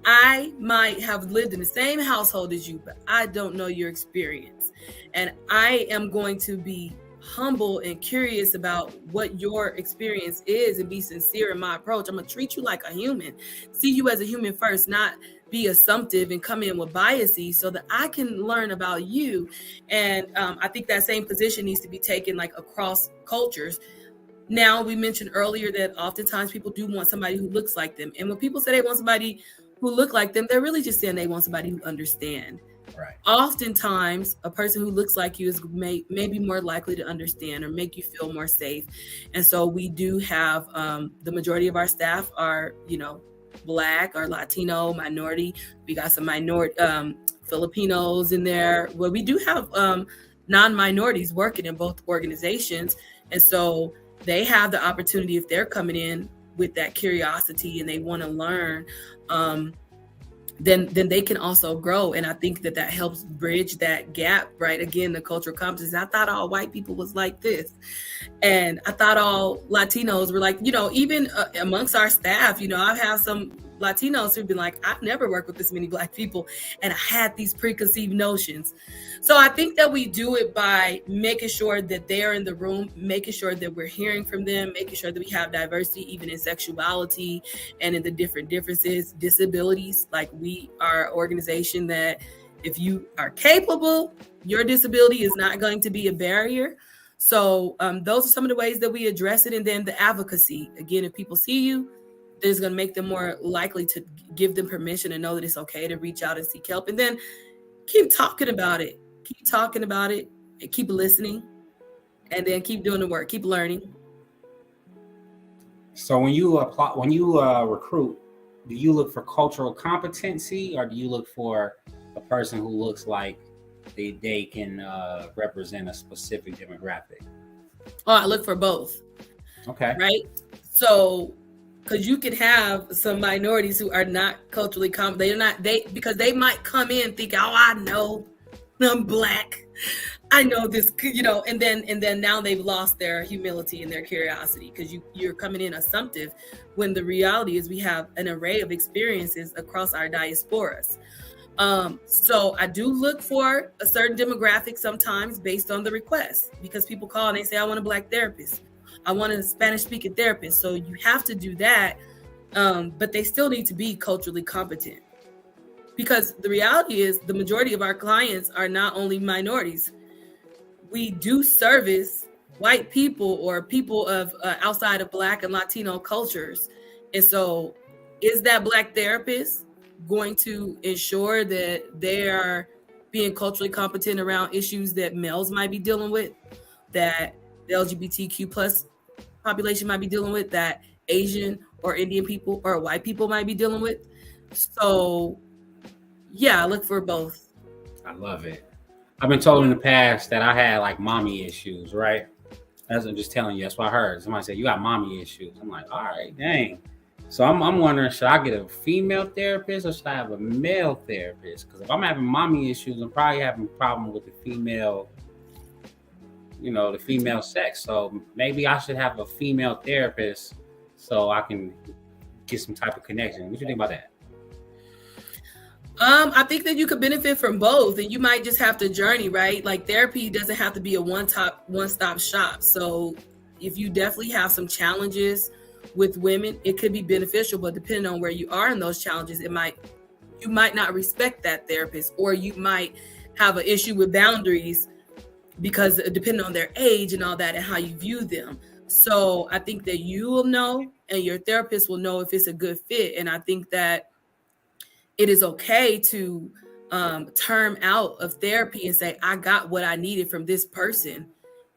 I might have lived in the same household as you, but I don't know your experience. And I am going to be humble and curious about what your experience is and be sincere in my approach. I'm going to treat you like a human, see you as a human first, not be assumptive and come in with biases, so that I can learn about you. And I think that same position needs to be taken across cultures. Now, we mentioned earlier that oftentimes people do want somebody who looks like them. And when people say they want somebody who look like them, they're really just saying they want somebody who understands. Right. Oftentimes, a person who looks like you is maybe more likely to understand or make you feel more safe. And so we do have the majority of our staff are, Black or Latino, minority. We got some minority Filipinos in there. Well, we do have non-minorities working in both organizations. And so they have the opportunity, if they're coming in with that curiosity and they want to learn, then they can also grow. And I think that helps bridge that gap, right? Again, the cultural competency. I thought all white people was like this. And I thought all Latinos were like, even amongst our staff, I have some Latinos who've been like, I've never worked with this many Black people, and I had these preconceived notions. So I think that we do it by making sure that they're in the room, making sure that we're hearing from them, making sure that we have diversity, even in sexuality and in the different differences, disabilities. We are an organization that if you are capable, your disability is not going to be a barrier. So those are some of the ways that we address it. And then the advocacy. Again, if people see you, it's going to make them more likely to give them permission and know that it's okay to reach out and seek help. And then keep talking about it. Keep talking about it and keep listening. And then keep doing the work. Keep learning. So when you recruit, do you look for cultural competency, or do you look for a person who looks like they can represent a specific demographic? Oh, I look for both. Okay. Right? So, because you can have some minorities who are not culturally competent. Because they might come in thinking, oh, I know, I'm Black. I know this, and then now they've lost their humility and their curiosity because you're coming in assumptive, when the reality is we have an array of experiences across our diasporas. So I do look for a certain demographic sometimes based on the request, because people call and they say, I want a Black therapist. I want a Spanish speaking therapist. So you have to do that. But they still need to be culturally competent, because the reality is the majority of our clients are not only minorities. We do service white people or people of outside of Black and Latino cultures. And so is that Black therapist going to ensure that they are being culturally competent around issues that males might be dealing with, that the LGBTQ plus population might be dealing with, that Asian or Indian people or white people might be dealing with. So yeah, I look for both. I love it. I've been told in the past that I had like mommy issues, right? That's I'm just telling you. That's what I heard. Somebody said you got mommy issues. I'm like, all right, dang. So I'm wondering, should I get a female therapist or should I have a male therapist? Because if I'm having mommy issues, I'm probably having a problem with the female, the female sex. So maybe I should have a female therapist so I can get some type of connection. What do you think about that? I think that you could benefit from both, and you might just have to journey, right? Like therapy doesn't have to be a one-stop shop. So if you definitely have some challenges with women, it could be beneficial, but depending on where you are in those challenges, you might not respect that therapist, or you might have an issue with boundaries because depending on their age and all that and how you view them. So I think that you will know and your therapist will know if it's a good fit. And I think that it is okay to term out of therapy and say, I got what I needed from this person.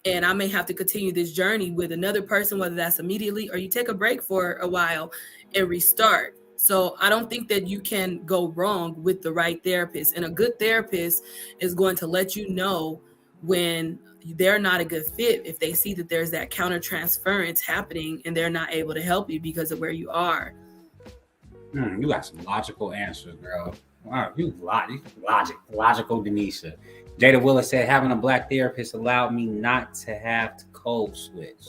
And I may have to continue this journey with another person, whether that's immediately or you take a break for a while and restart. So I don't think that you can go wrong with the right therapist. And a good therapist is going to let you know when they're not a good fit, if they see that there's that counter transference happening and they're not able to help you because of where you are. You got some logical answers, girl. Wow, logical Dinisha. Jada Willis said, having a black therapist allowed me not to have to code switch.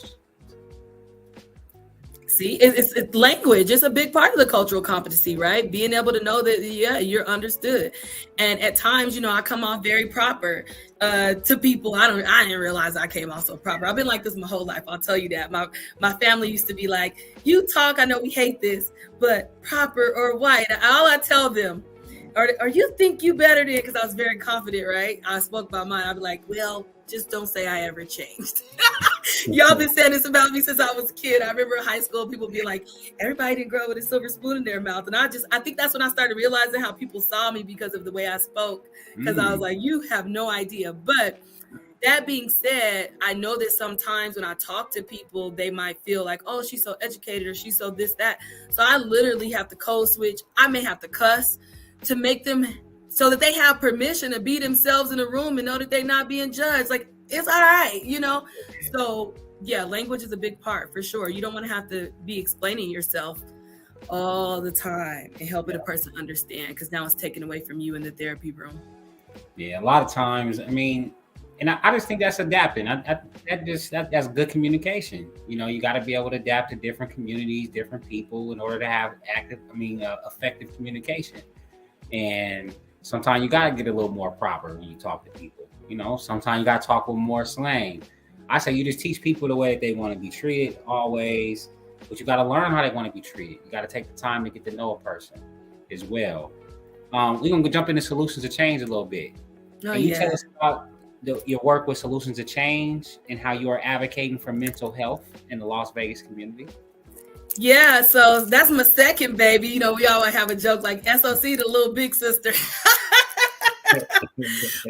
See, it's language. It's a big part of the cultural competency, right? Being able to know that, yeah, you're understood. And at times, I come off very proper to people. I didn't realize I came off so proper. I've been like this my whole life. I'll tell you that. My family used to be like, you talk, I know we hate this, but proper or white. All I tell them, or you think you better than, because I was very confident, right? I spoke my mind. I'd be like, well, just don't say I ever changed. Y'all been saying this about me since I was a kid. I remember in high school, people be like, everybody didn't grow up with a silver spoon in their mouth. And I think that's when I started realizing how people saw me because of the way I spoke. Because I was like, you have no idea. But that being said, I know that sometimes when I talk to people, they might feel like, oh, she's so educated or she's so this, that. So I literally have to code switch. I may have to cuss to make them so that they have permission to be themselves in a room and know that they're not being judged. Like, it's all right, So yeah, language is a big part for sure. You don't want to have to be explaining yourself all the time and helping a person understand, because now it's taken away from you in the therapy room. Yeah, a lot of times, and I just think that's adapting. That's good communication. You got to be able to adapt to different communities, different people in order to have effective communication. And sometimes you got to get a little more proper when you talk to people. Sometimes you got to talk with more slang. I say you just teach people the way that they want to be treated always, but you got to learn how they want to be treated. You got to take the time to get to know a person as well. We're going to jump into Solutions to Change a little bit. Can you tell us about your work with Solutions to Change and how you are advocating for mental health in the Las Vegas community? Yeah, so that's my second baby. We always have a joke like SOC, the little big sister.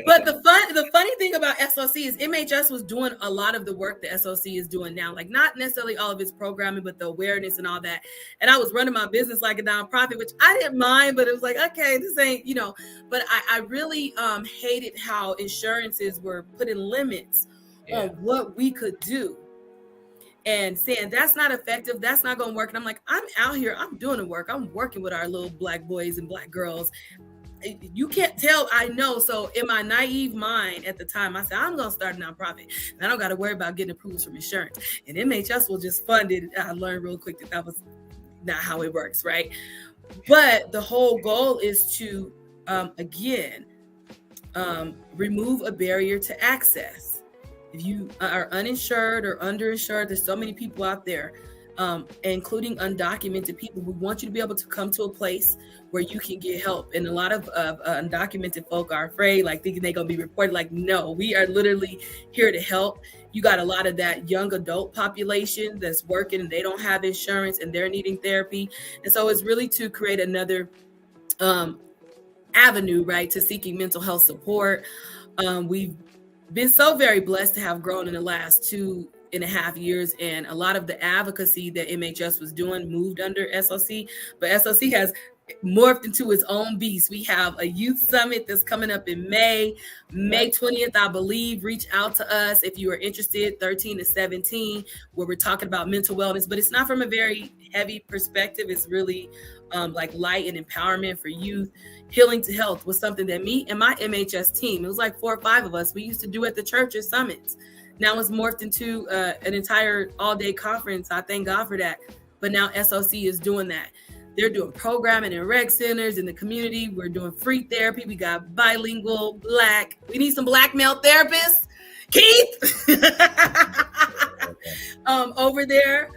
But the funny thing about SOC is MHS was doing a lot of the work that SOC is doing now, like not necessarily all of its programming, but the awareness and all that. And I was running my business like a nonprofit, which I didn't mind, but it was like, okay, this ain't, but I really hated how insurances were putting limits on what we could do. And saying that's not effective, that's not going to work. And I'm like, I'm out here, I'm doing the work. I'm working with our little black boys and black girls. You can't tell, I know. So in my naive mind at the time, I said, I'm going to start a nonprofit. And I don't got to worry about getting approvals from insurance. And MHS will just fund it. I learned real quick that was not how it works, right? But the whole goal is to, remove a barrier to access. If you are uninsured or underinsured, there's so many people out there, including undocumented people, who want you to be able to come to a place where you can get help. And a lot of undocumented folk are afraid, like thinking they're going to be reported. Like, no, we are literally here to help. You got a lot of that young adult population that's working and they don't have insurance and they're needing therapy. And so it's really to create another avenue, right, to seeking mental health support. We've been so very blessed to have grown in the last 2 and a half years, and a lot of the advocacy that MHS was doing moved under SLC, but SLC has morphed into its own beast. We have a youth summit that's coming up in May 20th, I believe. Reach out to us if you are interested, 13 to 17, where we're talking about mental wellness, but it's not from a very heavy perspective. It's really like light and empowerment for youth. Healing to Health was something that me and my MHS team, it was like 4 or 5 of us, we used to do at the church's summits. Now it's morphed into an entire all-day conference. I thank God for that. But now SLC is doing that. They're doing programming in rec centers in the community. We're doing free therapy. We got bilingual, Black. We need some Black male therapists. Keith over there.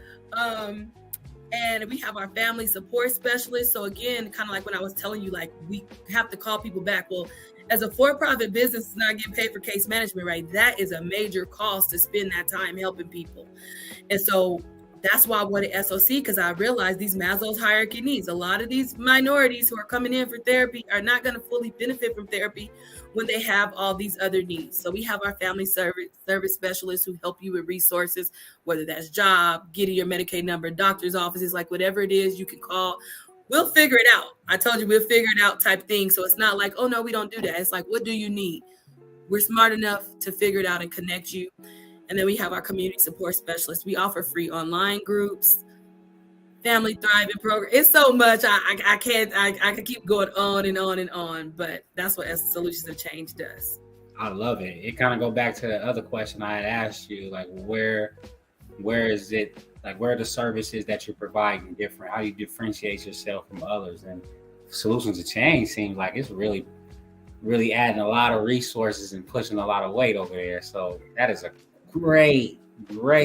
And we have our family support specialists. So again, kind of like when I was telling you, like we have to call people back. Well, as a for-profit business is not getting paid for case management, right? That is a major cost to spend that time helping people. And so that's why I wanted SOC, because I realized these Maslow's hierarchy needs. A lot of these minorities who are coming in for therapy are not going to fully benefit from therapy when they have all these other needs. So we have our family service specialists who help you with resources, whether that's job, getting your Medicaid number, doctor's offices, like whatever it is you can call. We'll figure it out. I told you we'll figure it out type thing. So it's not like, oh, no, we don't do that. It's like, what do you need? We're smart enough to figure it out and connect you. And then we have our community support specialists. We offer free online groups, family thriving program. It's so much. I can keep going on and on and on, but that's what Solutions of Change does. I love it. It kind of go back to the other question I had asked you, like where is it, like where are the services that you're providing different? How do you differentiate yourself from others? And Solutions of Change seems like it's really adding a lot of resources and pushing a lot of weight over there. So that is a great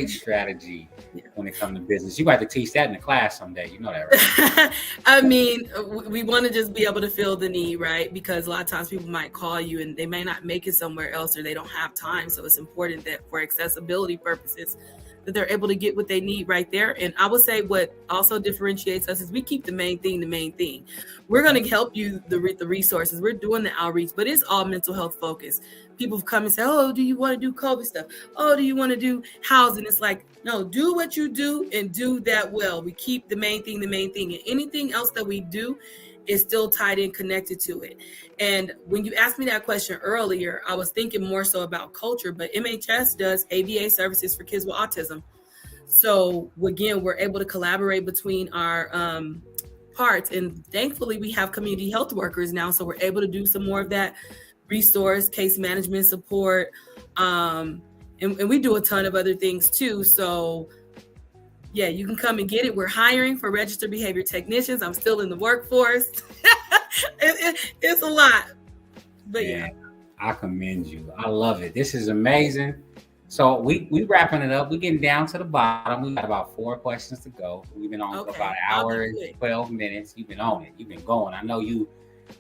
strategy when it comes to business. You got to teach that in the class someday. You know that, right? I mean, we want to just be able to fill the need, right? Because a lot of times people might call you and they may not make it somewhere else or they don't have time. So it's important that for accessibility purposes, that they're able to get what they need right there. And I would say what also differentiates us is we keep the main thing. We're going to help you the resources. We're doing the outreach, but it's all mental health focused. People come and say, oh, do you want to do COVID stuff? Oh, do you want to do housing? It's like, no, do what you do and do that well. We keep the main thing. And anything else that we do is still tied in, connected to it. And when you asked me that question earlier, I was thinking more so about culture, but MHS does ABA services for kids with autism. So again, we're able to collaborate between our parts. And thankfully, we have community health workers now. So we're able to do some more of that resource, case management support. And we do a ton of other things too. So yeah, you can come and get it. We're hiring for registered behavior technicians. I'm still in the workforce. It's a lot, but yeah. I commend you. I love it. This is amazing. So we wrapping it up. We're getting down to the bottom. We got about 4 questions to go. We've been on for about an hour and 12 minutes. You've been on it. You've been going. I know you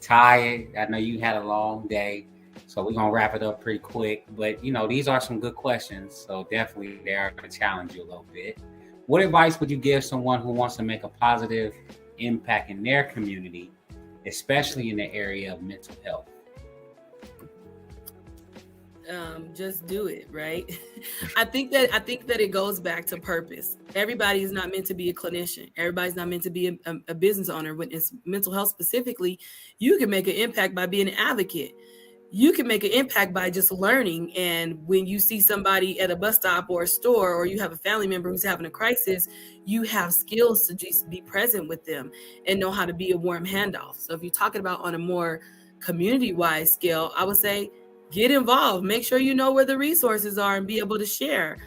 tired. I know you had a long day. So we're going to wrap it up pretty quick. But, these are some good questions. So definitely they are going to challenge you a little bit. What advice would you give someone who wants to make a positive impact in their community, especially in the area of mental health? Just do it, right? I think that it goes back to purpose. Everybody is not meant to be a clinician. Everybody's not meant to be a business owner. When it's mental health specifically, you can make an impact by being an advocate. You can make an impact by just learning. And when you see somebody at a bus stop or a store, or you have a family member who's having a crisis, you have skills to just be present with them and know how to be a warm handoff. So if you're talking about on a more community-wide scale, I would say get involved. Make sure you know where the resources are and be able to share.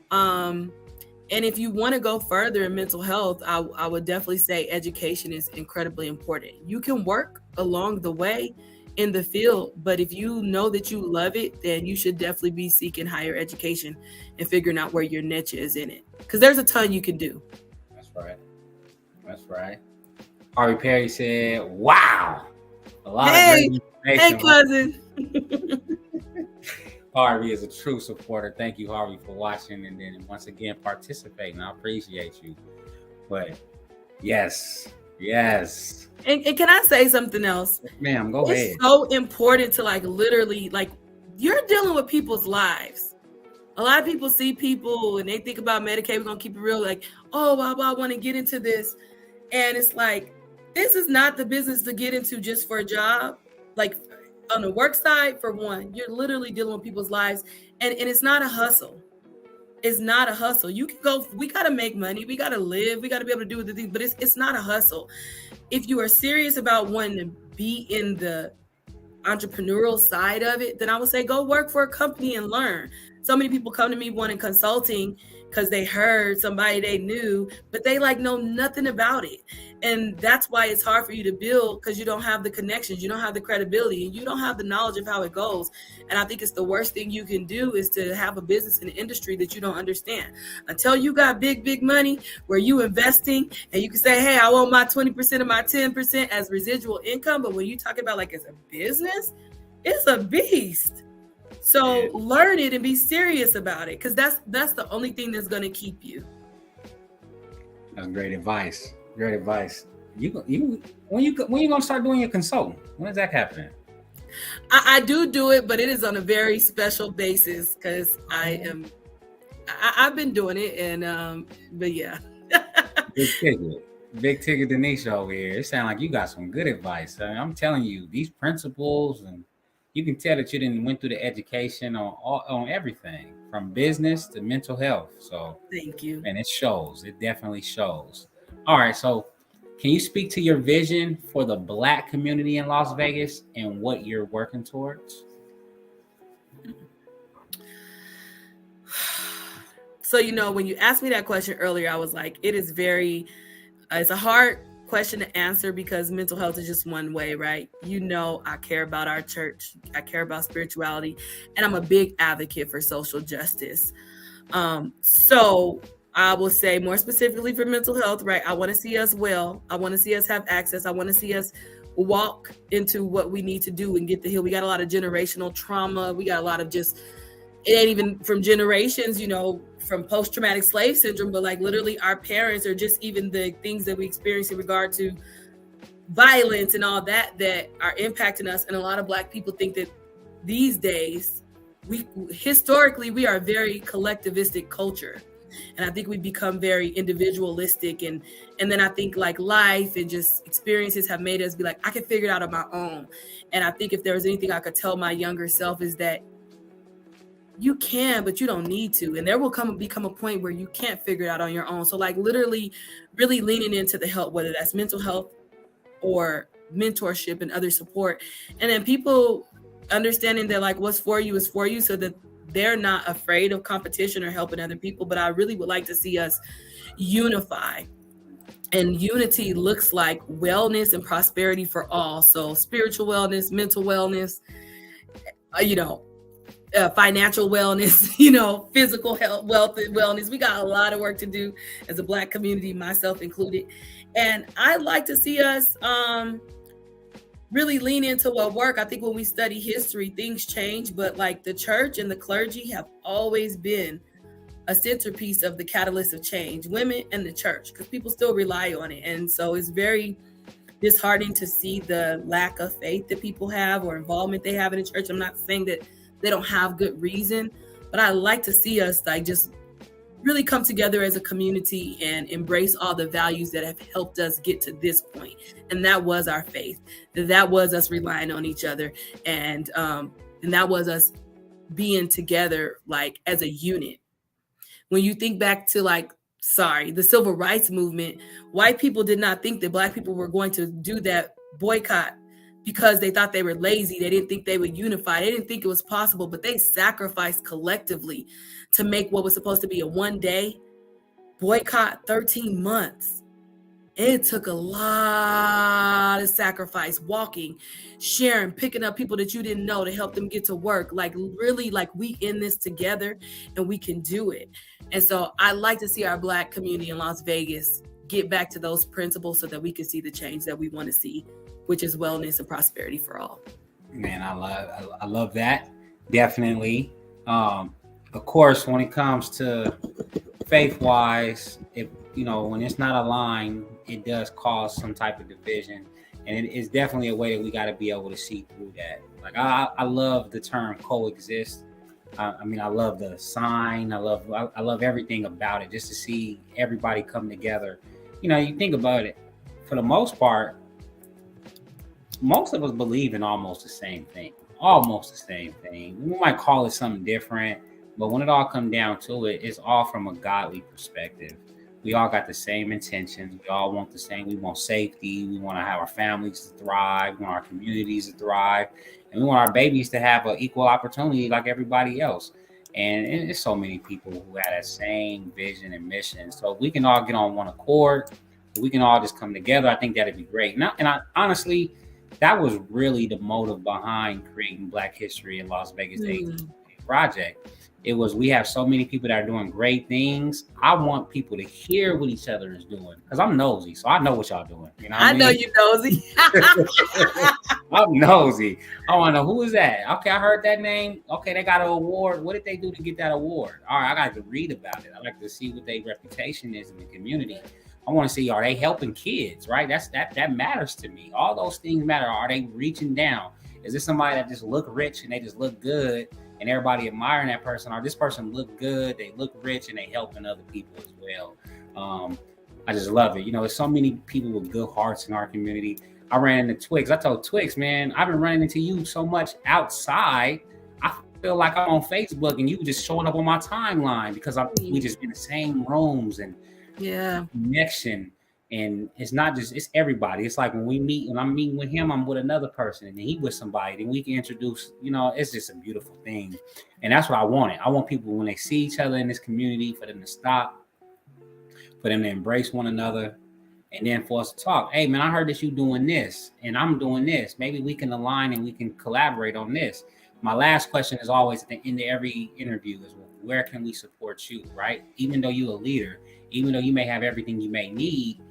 And if you want to go further in mental health, I would definitely say education is incredibly important. You can work along the way in the field, but if you know that you love it, then you should definitely be seeking higher education and figuring out where your niche is in it, because there's a ton you can do. That's right. Harvey Perry said, wow, a lot of great information. Hey cousin. Harvey is a true supporter. Thank you, Harvey, for watching and then once again participating. I appreciate you. But yes. And can I say something else? Ma'am, go ahead. It's so important to literally, you're dealing with people's lives. A lot of people see people and they think about Medicaid. We're going to keep it real. Like, oh, I want to get into this. And it's like, this is not the business to get into just for a job. Like on the work side, for one, you're literally dealing with people's lives. And it's not a hustle. It's not a hustle. You can go, we got to make money. We got to live. We got to be able to do the things, but it's not a hustle. If you are serious about wanting to be in the entrepreneurial side of it, then I would say go work for a company and learn. So many people come to me wanting consulting because they heard somebody they knew, but they like know nothing about it. And that's why it's hard for you to build, because you don't have the connections, you don't have the credibility, and you don't have the knowledge of how it goes. And I think it's the worst thing you can do is to have a business in an industry that you don't understand. Until you got big money where you investing and you can say, hey, I want my 20% of my 10% as residual income. But when you talk about like as a business, it's a beast. So learn it and be serious about it, because that's the only thing that's going to keep you. That's great advice. Great advice. You when you gonna start doing your consulting? When is that happening? I do it, but it is on a very special basis because I've been doing it, and but yeah. Big ticket Dinisha over here. It sounds like you got some good advice. I mean, I'm telling you, these principles, and you can tell that you didn't went through the education on everything from business to mental health. So thank you. And it shows. It definitely shows. All right. So can you speak to your vision for the Black community in Las Vegas and what you're working towards? So, when you asked me that question earlier, I was like, it's a hard question to answer because mental health is just one way, right? I care about our church. I care about spirituality, and I'm a big advocate for social justice. So I will say more specifically for mental health, right? I want to see us well. I want to see us have access. I want to see us walk into what we need to do and get the heal. We got a lot of generational trauma. We got a lot of it ain't even from generations, from post-traumatic slave syndrome, but like literally our parents, or just even the things that we experience in regard to violence and all that are impacting us. And a lot of Black people think that these days, historically, we are a very collectivistic culture. And I think we become very individualistic. And then I think like life and just experiences have made us be like, I can figure it out on my own. And I think if there was anything I could tell my younger self is that you can, but you don't need to. And there will become a point where you can't figure it out on your own. So like literally really leaning into the help, whether that's mental health or mentorship and other support. And then people understanding that like what's for you is for you, so that they're not afraid of competition or helping other people. But I really would like to see us unify. And unity looks like wellness and prosperity for all. So spiritual wellness, mental wellness, financial wellness, physical health, wealth, and wellness. We got a lot of work to do as a Black community, myself included. And I'd like to see us really lean into what work. I think when we study history, things change, but like the church and the clergy have always been a centerpiece of the catalyst of change, women and the church, because people still rely on it. And so it's very disheartening to see the lack of faith that people have or involvement they have in the church. I'm not saying that they don't have good reason, but I like to see us like just really come together as a community and embrace all the values that have helped us get to this point. And that was our faith. That was us relying on each other. And that was us being together like as a unit. When you think back to the civil rights movement, white people did not think that Black people were going to do that boycott because they thought they were lazy. They didn't think they would unify. They didn't think it was possible, but they sacrificed collectively to make what was supposed to be a one-day boycott 13 months. It took a lot of sacrifice, walking, sharing, picking up people that you didn't know to help them get to work. Like really, like we in this together and we can do it. And so I like to see our Black community in Las Vegas get back to those principles so that we can see the change that we want to see, which is wellness and prosperity for all. Man, I love that. Definitely. Of course, when it comes to faith-wise, when it's not aligned, it does cause some type of division. And it is definitely a way that we got to be able to see through that. Like I love the term coexist. I mean, I love the sign. I love everything about it. Just to see everybody come together. You know, you think about it. For the most part, most of us believe in almost the same thing. Almost the same thing. We might call it something different, but when it all comes down to it, it's all from a godly perspective. We all got the same intentions. We all want the same. We want safety. We want to have our families to thrive. We want our communities to thrive, and we want our babies to have an equal opportunity like everybody else. And there's so many people who have that same vision and mission. So if we can all get on one accord, we can all just come together, I think that'd be great. And I honestly, that was really the motive behind creating Black History in Las Vegas project. It was, we have so many people that are doing great things. I want people to hear what each other is doing because I'm nosy, so I know what y'all doing. You know, I know you nosy. I'm nosy. I want to know, who is that? Okay, I heard that name. Okay, they got an award. What did they do to get that award? All right, I got to read about it. I like to see what their reputation is in the community. I want to see, are they helping kids? Right, that matters to me. All those things matter. Are they reaching down? Is this somebody that just look rich and they just look good and everybody admiring that person? Or this person look good, they look rich, and they helping other people as well? I just love it. You know, there's so many people with good hearts in our community. I ran into Twix. I told Twix, man, I've been running into you so much outside. I feel like I'm on Facebook and you just showing up on my timeline because we just in the same rooms and connection. And it's not just, it's everybody. It's like when I'm meeting with him, I'm with another person, and then he with somebody, then we can introduce, you know, it's just a beautiful thing. And that's what I wanted. I want people, when they see each other in this community, for them to stop, for them to embrace one another, and then for us to talk. Hey man, I heard that you doing this and I'm doing this. Maybe we can align and we can collaborate on this. My last question is always at the end of every interview is, where can we support you, right? Even though you're a leader, even though you may have everything you may need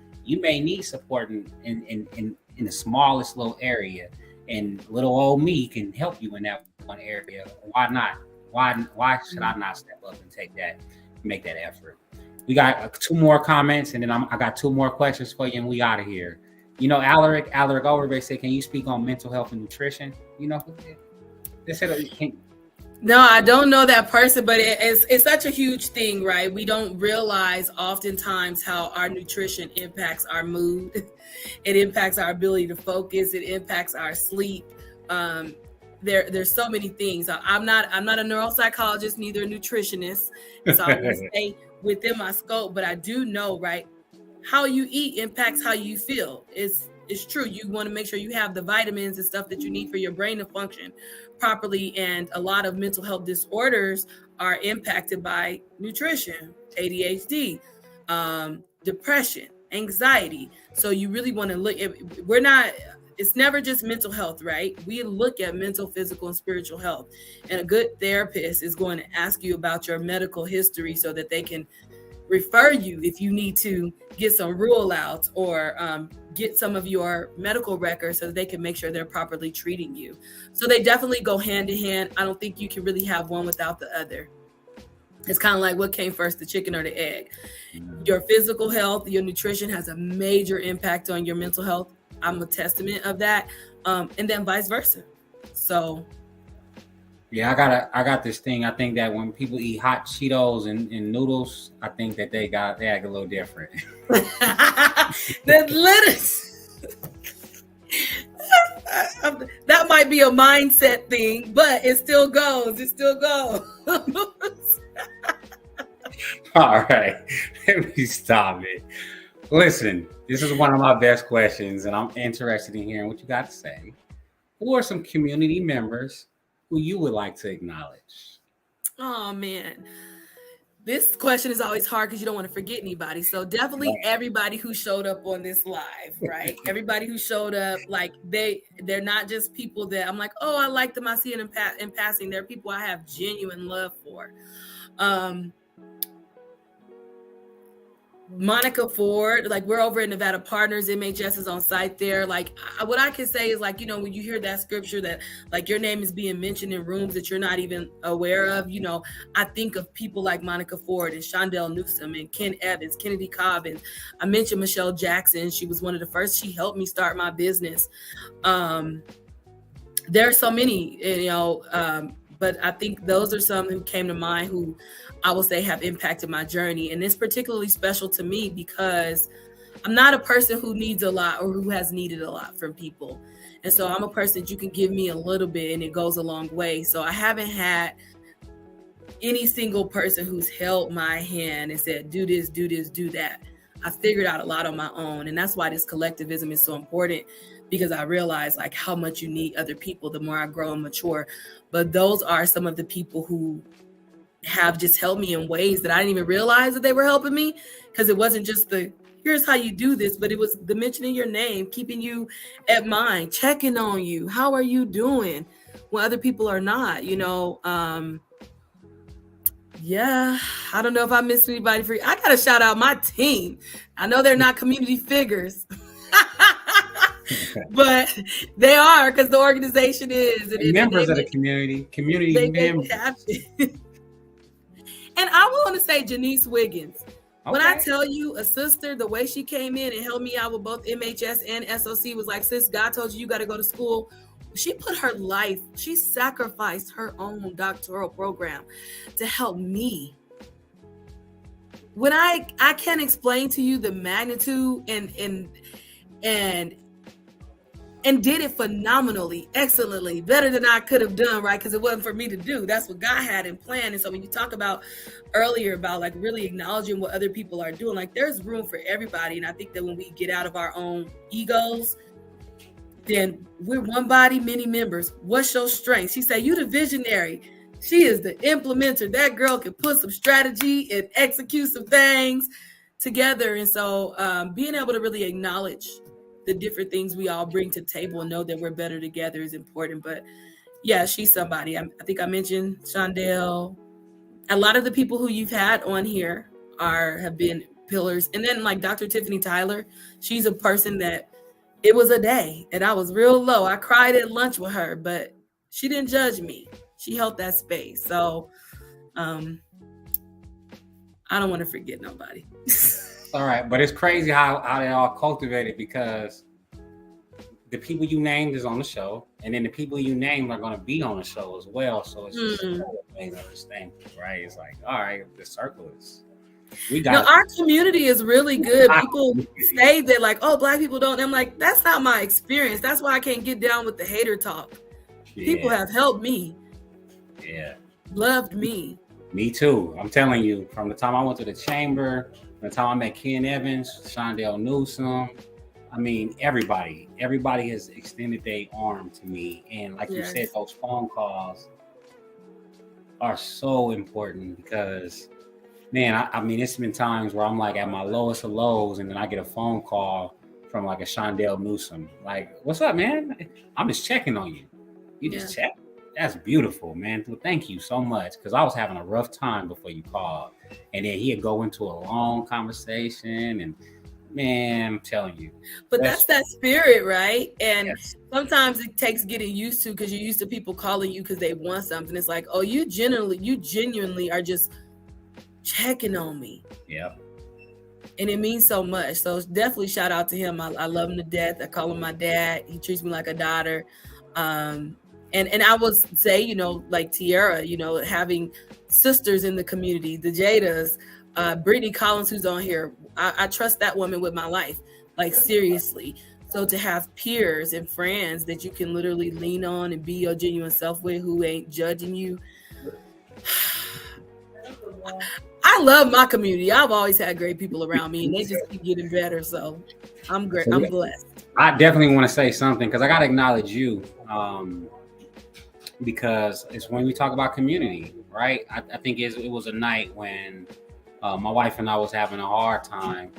support in the smallest little area, and little old me can help you in that one area. Why not? Why should I not step up and make that effort? We got 2 more comments, and then I got 2 more questions for you, and we out of here. You know, Alaric Overbay said, "Can you speak on mental health and nutrition?" You know, they said, No, I don't know that person, but it's such a huge thing, right? We don't realize oftentimes how our nutrition impacts our mood. It impacts our ability to focus. It impacts our sleep. There's so many things. I'm not a neuropsychologist, neither a nutritionist, so I will stay within my scope. But I do know, right, how you eat impacts how you feel. It's true. You want to make sure you have the vitamins and stuff that you need for your brain to function properly. And a lot of mental health disorders are impacted by nutrition, ADHD, depression, anxiety. So you really want to look at, it's never just mental health, right? We look at mental, physical, and spiritual health. And a good therapist is going to ask you about your medical history so that they can refer you if you need to get some rule outs or get some of your medical records so that they can make sure they're properly treating you. So they definitely go hand in hand. I don't think you can really have one without the other. It's kind of like, what came first, the chicken or the egg? Your physical health, your nutrition has a major impact on your mental health. I'm a testament of that. And then vice versa. So yeah, I got this thing. I think that when people eat hot Cheetos and noodles, I think that they act a little different. That might be a mindset thing, but it still goes. All right, let me stop it. Listen, this is one of my best questions, and I'm interested in hearing what you got to say. Who are some community members who you would like to acknowledge? Oh man, this question is always hard because you don't want to forget anybody. So definitely everybody who showed up on this live, right? Everybody who showed up, like they're not just people that I'm like, oh, I like them, I see it in passing. They're people I have genuine love for. Monica Ford, like we're over in Nevada Partners, MHS is on site there. Like what I can say is, like, you know, when you hear that scripture that like your name is being mentioned in rooms that you're not even aware of, you know, I think of people like Monica Ford and Shondell Newsom and Ken Evans, Kennedy Cobb, and I mentioned Michelle Jackson. She was one of the first. She helped me start my business. There are so many, you know, but I think those are some who came to mind who I will say have impacted my journey. And it's particularly special to me because I'm not a person who needs a lot or who has needed a lot from people. And so I'm a person that you can give me a little bit and it goes a long way. So I haven't had any single person who's held my hand and said, do this, do this, do that. I figured out a lot on my own. And that's why this collectivism is so important, because I realize like how much you need other people the more I grow and mature. But those are some of the people who have just helped me in ways that I didn't even realize that they were helping me, because it wasn't just the here's how you do this, but it was the mentioning your name, keeping you at mind, checking on you. How are you doing when other people are not, you know? Yeah, I don't know if I missed anybody. I got to shout out my team. I know they're not community figures, but they are, because the organization is. And members of the community members. And I want to say Janice Wiggins. Okay. When I tell you a sister, the way she came in and helped me out with both MHS and SOC was like, sis, God told you got to go to school. She put her life, she sacrificed her own doctoral program to help me. When I can't explain to you the magnitude and did it phenomenally, excellently, better than I could have done, right? Because it wasn't for me to do. That's what God had in plan. And so when you talk about earlier about like really acknowledging what other people are doing, like there's room for everybody. And I think that when we get out of our own egos, then we're one body, many members. What's your strength? She said, you the visionary. She is the implementer. That girl can put some strategy and execute some things together. And so being able to really acknowledge the different things we all bring to the table and know that we're better together is important. But yeah, she's somebody. I think I mentioned Shondell. A lot of the people who you've had on here have been pillars. And then like Dr. Tiffany Tyler, she's a person that it was a day and I was real low. I cried at lunch with her, but she didn't judge me. She held that space. So I don't want to forget nobody. All right, but it's crazy how they all cultivated, because the people you named is on the show, and then the people you named are going to be on the show as well. So it's just amazing understanding, right? It's like, all right, the circle is. Our community is really good. People say that like, oh, Black people don't. I'm like, that's not my experience. That's why I can't get down with the hater talk. Yeah. People have helped me. Yeah. Loved me. Me too. I'm telling you, from the time I went to the chamber, from the time I met Ken Evans, Shondell Newsom, I mean, everybody has extended their arm to me. And like you said, those phone calls are so important, because man, I mean, it's been times where I'm like at my lowest of lows, and then I get a phone call from like a Shondell Newsom, like, "What's up, man? I'm just checking on you. You just check? That's beautiful, man. Well, thank you so much." Because I was having a rough time before you called, and then he'd go into a long conversation, and man, I'm telling you. But that's that spirit, right? And sometimes it takes getting used to, because you're used to people calling you because they want something. It's like, oh, you genuinely are just checking on me. Yeah. And it means so much. So definitely shout out to him. I love him to death. I call him my dad. He treats me like a daughter. And I would say, you know, like Tiara, you know, having sisters in the community, the Jadas, Brittany Collins, who's on here. I trust that woman with my life, like seriously. So to have peers and friends that you can literally lean on and be your genuine self with, who ain't judging you. I love my community. I've always had great people around me, and they just keep getting better. So I'm great. I'm blessed. I definitely want to say something, because I got to acknowledge you, because it's when we talk about community, right? I think it was a night when my wife and I was having a hard time,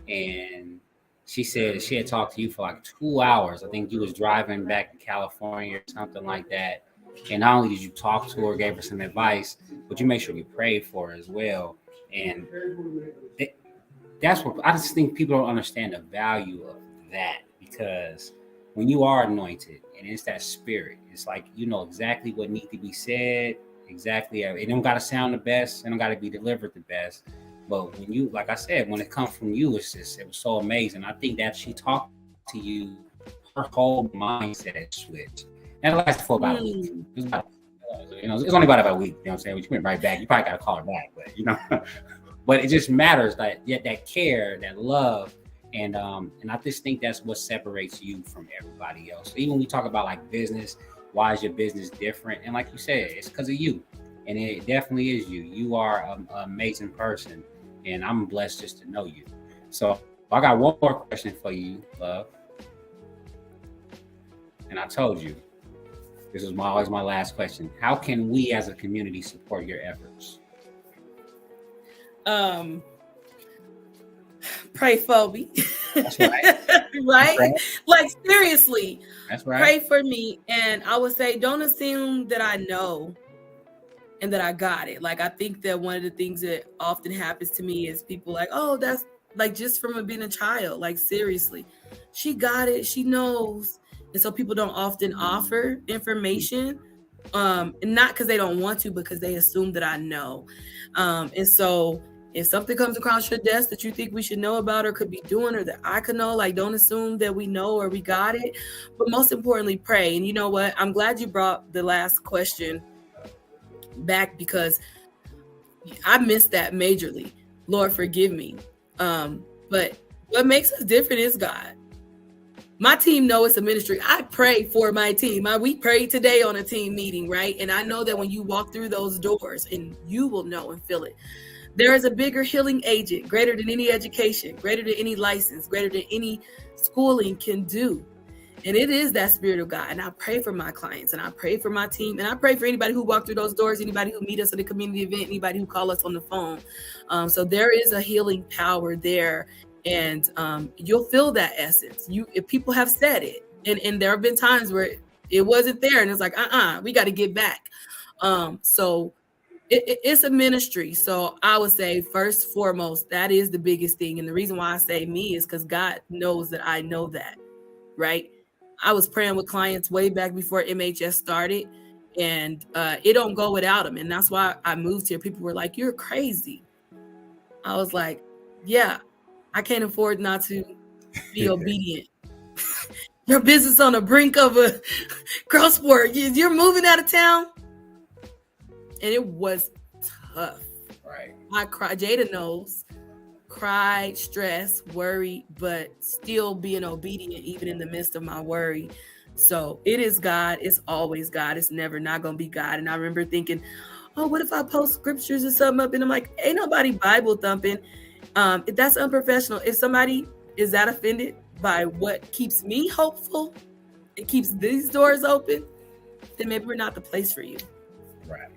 and she said she had talked to you for like 2 hours. I think you was driving back to California or something like that. And not only did you talk to her, gave her some advice, but you made sure you prayed for her as well. And that's what I just think people don't understand the value of that, because when you are anointed and it's that spirit, it's like, you know exactly what needs to be said. Exactly. It don't got to sound the best. It don't got to be delivered the best. But when you, like I said, when it comes from you, it was so amazing. I think that she talked to you, her whole mindset switched. And it lasted for about a week. It was about It's only about a week. You know what I'm saying? But you went right back. You probably got to call her back, but but it just matters that care, that love, and I just think that's what separates you from everybody else. So even when we talk about like business, why is your business different? And like you said, it's because of you, and it definitely is you. You are an amazing person, and I'm blessed just to know you. So I got one more question for you, love. And I told you, this is always my last question. How can we as a community support your efforts? Pray for me. That's right. Right? That's right. Like seriously. That's right. Pray for me. And I would say, don't assume that I know and that I got it. Like, I think that one of the things that often happens to me is people like, oh, that's like just from being a child. Like, seriously, she got it. She knows. And so people don't often offer information, and not because they don't want to, because they assume that I know. And so if something comes across your desk that you think we should know about or could be doing, or that I could know, like, don't assume that we know or we got it. But most importantly, pray. And you know what? I'm glad you brought the last question back, because I missed that majorly. Lord, forgive me. But what makes us different is God. My team know it's a ministry. I pray for my team. We prayed today on a team meeting, right? And I know that when you walk through those doors, and you will know and feel it, there is a bigger healing agent, greater than any education, greater than any license, greater than any schooling can do. And it is that Spirit of God. And I pray for my clients, and I pray for my team, and I pray for anybody who walked through those doors, anybody who meet us at a community event, anybody who call us on the phone. So there is a healing power there. And you'll feel that essence. If people have said it, and there have been times where it wasn't there, and it's like, we got to get back. So it's a ministry. So I would say, first, foremost, that is the biggest thing. And the reason why I say me is because God knows that I know that, right? I was praying with clients way back before MHS started, and it don't go without them. And that's why I moved here. People were like, you're crazy. I was like, yeah. I can't afford not to be obedient. Your business on the brink of a crossword. You're moving out of town. And it was tough. Right. I cried. Jada knows. Cried, stressed, worried, but still being obedient even in the midst of my worry. So it is God. It's always God. It's never not going to be God. And I remember thinking, oh, what if I post scriptures or something up? And I'm like, ain't nobody Bible thumping. If that's unprofessional, if somebody is that offended by what keeps me hopeful, it keeps these doors open, then maybe we're not the place for you. Right.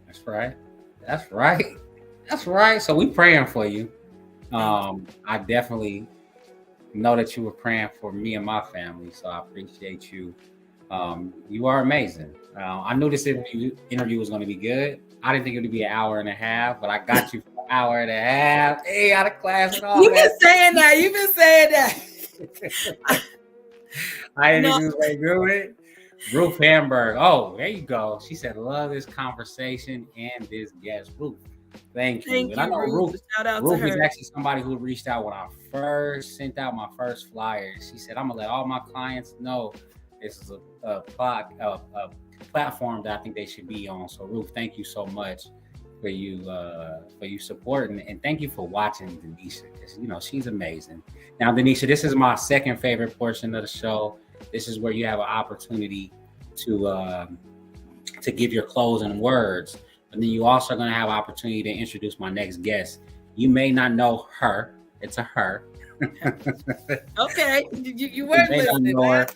That's right. That's right. That's right. So we praying for you. I definitely know that you were praying for me and my family. So I appreciate you. You are amazing. I knew this interview was going to be good. I didn't think it would be an hour and a half, but I got you for an hour and a half. Hey, out of class and all You've been saying that. You've been saying that. I didn't think it was going to do it. Ruth Hamburg. Oh, there you go. She said, love this conversation and this guest. Ruth, thank you. And I know Ruth. Shout out Ruth to her. is actually somebody who reached out when I first sent out my first flyer. She said, I'm going to let all my clients know this is a platform that I think they should be on. So Ruth, thank you so much for you supporting, and thank you for watching Dinisha, because she's amazing. Now, Dinisha, this is my second favorite portion of the show. This is where you have an opportunity to give your closing words, and then you also are going to have an opportunity to introduce my next guest. You may not know her. It's a her. Okay, you weren't listening.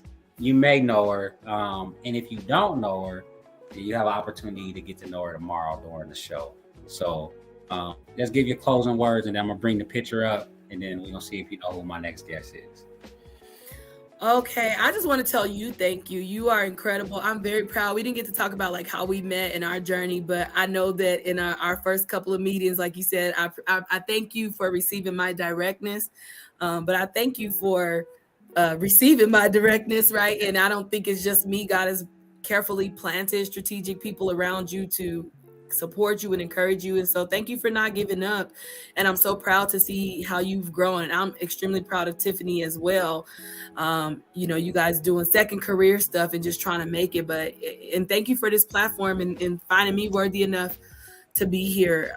You may know her, and if you don't know her, then you have an opportunity to get to know her tomorrow during the show. So let's give your closing words, and then I'm gonna bring the picture up, and then we're gonna see if you know who my next guest is. Okay, I just want to tell you thank you. You are incredible. I'm very proud. We didn't get to talk about like how we met in our journey, but I know that in our first couple of meetings, like you said, I thank you for receiving my directness, but I thank you for receiving my directness, right? And I don't think it's just me. God has carefully planted strategic people around you to support you and encourage you. And so thank you for not giving up. And I'm so proud to see how you've grown. And I'm extremely proud of Tiffany as well. You guys doing second career stuff and just trying to make it. And thank you for this platform and finding me worthy enough to be here.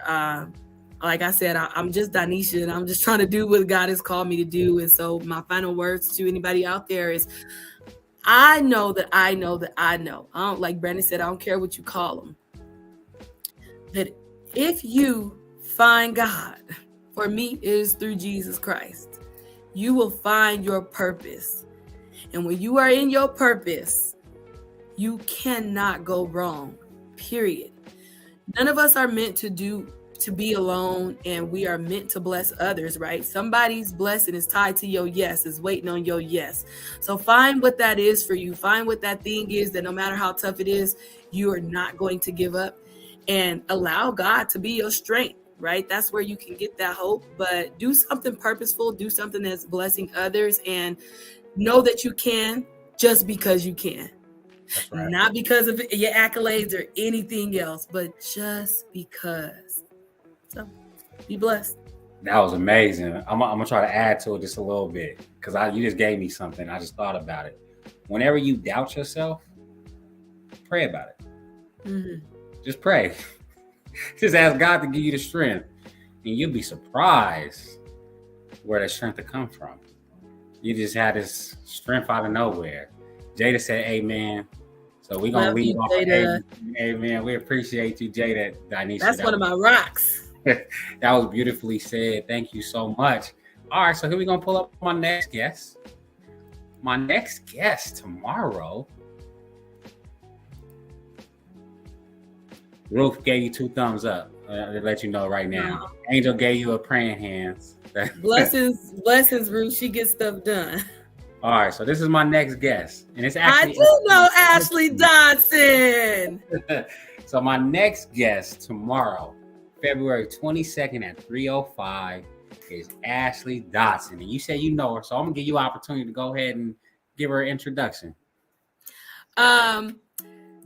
Like I said, I'm just Dinisha, and I'm just trying to do what God has called me to do. And so my final words to anybody out there is, I know that I know that I know. I don't, like Brandon said, I don't care what you call them. That if you find God, for me it is through Jesus Christ, you will find your purpose. And when you are in your purpose, you cannot go wrong, period. None of us are meant to be alone, and we are meant to bless others, right? Somebody's blessing is tied to your yes, is waiting on your yes. So find what that is for you. Find what that thing is that no matter how tough it is, you are not going to give up, and allow God to be your strength, right? That's where you can get that hope. But do something purposeful, do something that's blessing others, and know that you can just because you can. That's right. Not because of your accolades or anything else, but just because. So be blessed. That was amazing. I'm gonna try to add to it just a little bit, because you just gave me something. I just thought about it. Whenever you doubt yourself, pray about it. Mm-hmm. Just pray. Just ask God to give you the strength, and you'll be surprised where that strength will come from. You just had this strength out of nowhere. Jada said amen. So we're going to leave off with amen. We appreciate you, Jada. Dinisha, that's one of my rocks. That was beautifully said. Thank you so much. All right, so here we're going to pull up my next guest. My next guest tomorrow. Ruth gave you 2 thumbs up. To let you know right now. Angel gave you a praying hands. blessings, Ruth. She gets stuff done. All right, so this is my next guest, and it's actually I do know Ashley Dodson. So my next guest tomorrow, February 22nd at 3:05, is Ashley Dodson, and you say you know her, so I'm gonna give you an opportunity to go ahead and give her an introduction.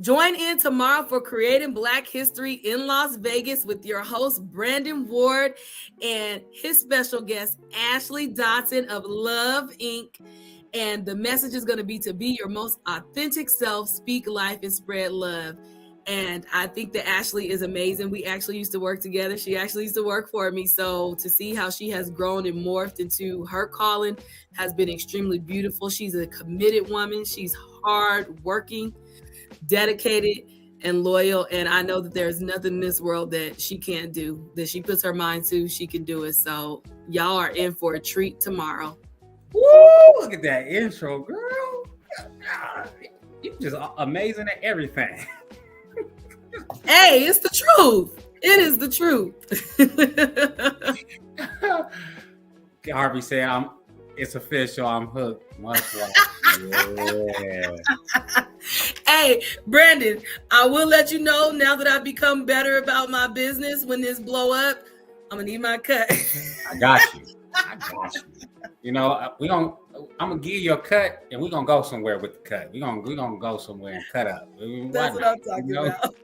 Join in tomorrow for Creating Black History in Las Vegas with your host, Brandon Ward, and his special guest, Ashley Dodson of Love, Inc. And the message is going to be your most authentic self, speak life, and spread love. And I think that Ashley is amazing. We actually used to work together. She actually used to work for me. So to see how she has grown and morphed into her calling has been extremely beautiful. She's a committed woman. She's hard working, dedicated, and loyal. And I know that there's nothing in this world that she can't do, that she puts her mind to, she can do it. So y'all are in for a treat tomorrow. Woo! Look at that intro, girl. You're just amazing at everything. Hey, it's the truth. It is the truth. Harvey said, it's official. I'm hooked. Much love. Yeah. Hey, Brandon, I will let you know now that I've become better about my business. When this blow up, I'm gonna need my cut. I got you. You know, I'm gonna give you a cut, and we're gonna go somewhere with the cut. We're gonna go somewhere and cut up. That's what I'm talking about.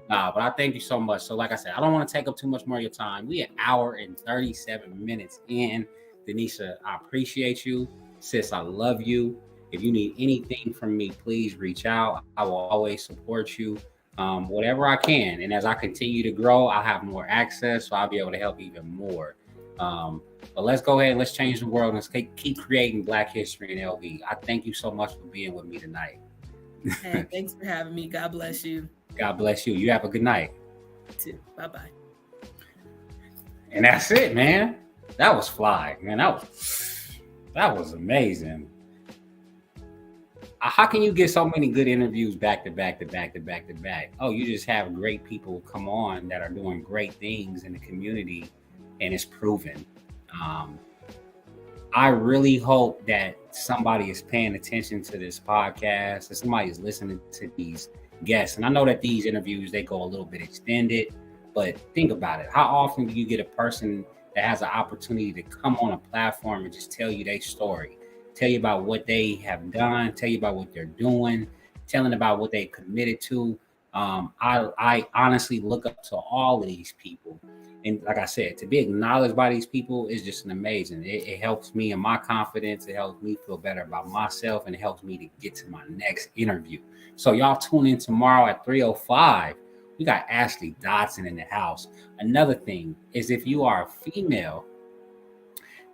Nah, but I thank you so much. So, like I said, I don't want to take up too much more of your time. We an hour and 37 minutes in. Dinisha, I appreciate you, sis. I love you. If you need anything from me, please reach out. I will always support you, whatever I can. And as I continue to grow, I'll have more access, so I'll be able to help even more. But let's go ahead and let's change the world and keep creating Black history in LV. I thank you so much for being with me tonight. Hey, thanks for having me. God bless you. God bless you. You have a good night. You too. Bye-bye. And that's it, man. That was fly, man. That was amazing. How can you get so many good interviews back to back? Oh, you just have great people come on that are doing great things in the community, and it's proven. I really hope that somebody is paying attention to this podcast, that somebody is listening to these guests. And I know that these interviews, they go a little bit extended, but think about it. How often do you get a person that has an opportunity to come on a platform and just tell you their story, tell you about what they have done, tell you about what they're doing, telling about what they committed to? I honestly look up to all of these people. And like I said, to be acknowledged by these people is just an amazing. It helps me in my confidence. It helps me feel better about myself, and it helps me to get to my next interview. So y'all tune in tomorrow at 3:05. We got Ashley Dodson in the house. Another thing is, if you are a female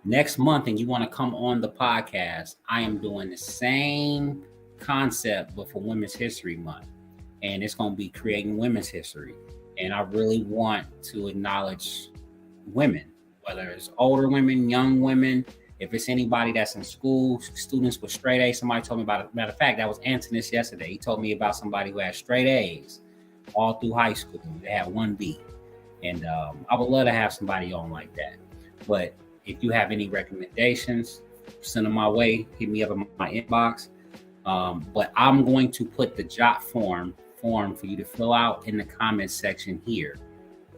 next month and you want to come on the podcast, I am doing the same concept but for Women's History Month, and it's going to be creating women's history. And I really want to acknowledge women, whether it's older women, young women, if it's anybody that's in school, students with straight A's. Somebody told me about it. Matter of fact, that was Antonis yesterday. He told me about somebody who had straight A's all through high school. They had 1B. And I would love to have somebody on like that. But if you have any recommendations, send them my way. Hit me up in my inbox. But I'm going to put the jot form for you to fill out in the comments section here.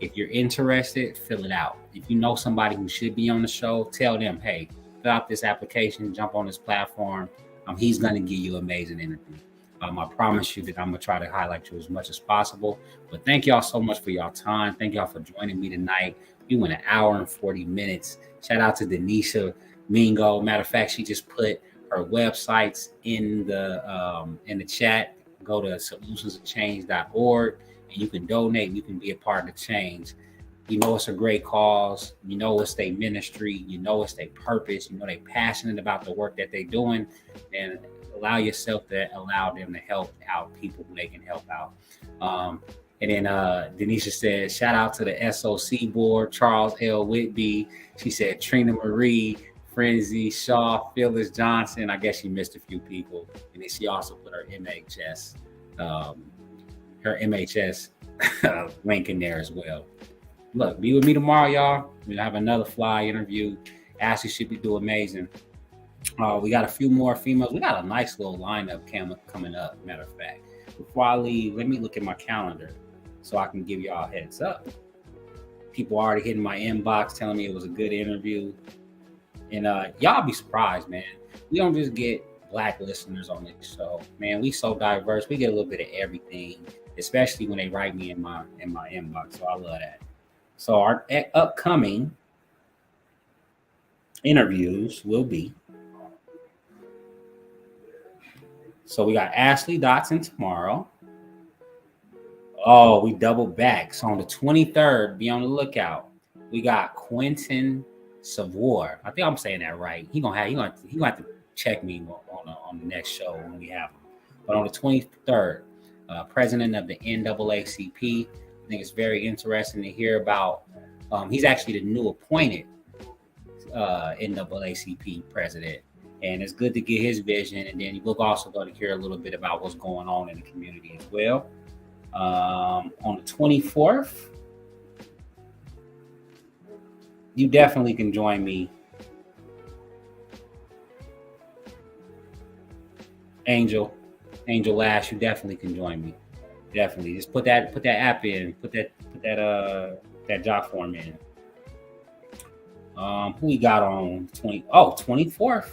If you're interested, fill it out. If you know somebody who should be on the show, tell them, hey, fill out this application, jump on this platform. He's going to give you an amazing interview. I promise you that I'm going to try to highlight you as much as possible. But thank y'all so much for y'all time. Thank y'all for joining me tonight. We went an hour and 40 minutes. Shout out to Dinisha Mingo. Matter of fact, she just put her websites in the chat. Go to solutionsofchange.org and you can donate. You can be a part of the change. You know it's a great cause. You know it's their ministry. You know it's their purpose. You know they're passionate about the work that they're doing. And allow yourself to allow them to help out people who they can help out. And then Denisha said, shout out to the SOC board, Charles L. Whitby. She said, Trina Marie, Frenzy, Shaw, Phyllis Johnson. I guess she missed a few people. And then she also put her MHS link in there as well. Look, be with me tomorrow, y'all. We'll have another fly interview. Ashley should be doing amazing. We got a few more females. We got a nice little lineup coming up, matter of fact. Before I leave, let me look at my calendar so I can give y'all a heads up. People already hitting my inbox telling me it was a good interview. And y'all be surprised, man. We don't just get Black listeners on this show. Man, we so diverse. We get a little bit of everything, especially when they write me in my inbox. So I love that. So our upcoming interviews will be, so we got Ashley Dodson tomorrow. Oh, we doubled back. So on the 23rd, be on the lookout. We got Quentin Savour. I think I'm saying that right. He gonna have to check me on the next show when we have him. But on the 23rd, president of the NAACP. I think it's very interesting to hear about. He's actually the new appointed NAACP president. And it's good to get his vision. And then we're also going to hear a little bit about what's going on in the community as well. On the 24th, you definitely can join me. Angel Lash, you definitely can join me. Definitely. Just put that app in, put that job form in. Who we got on 24th?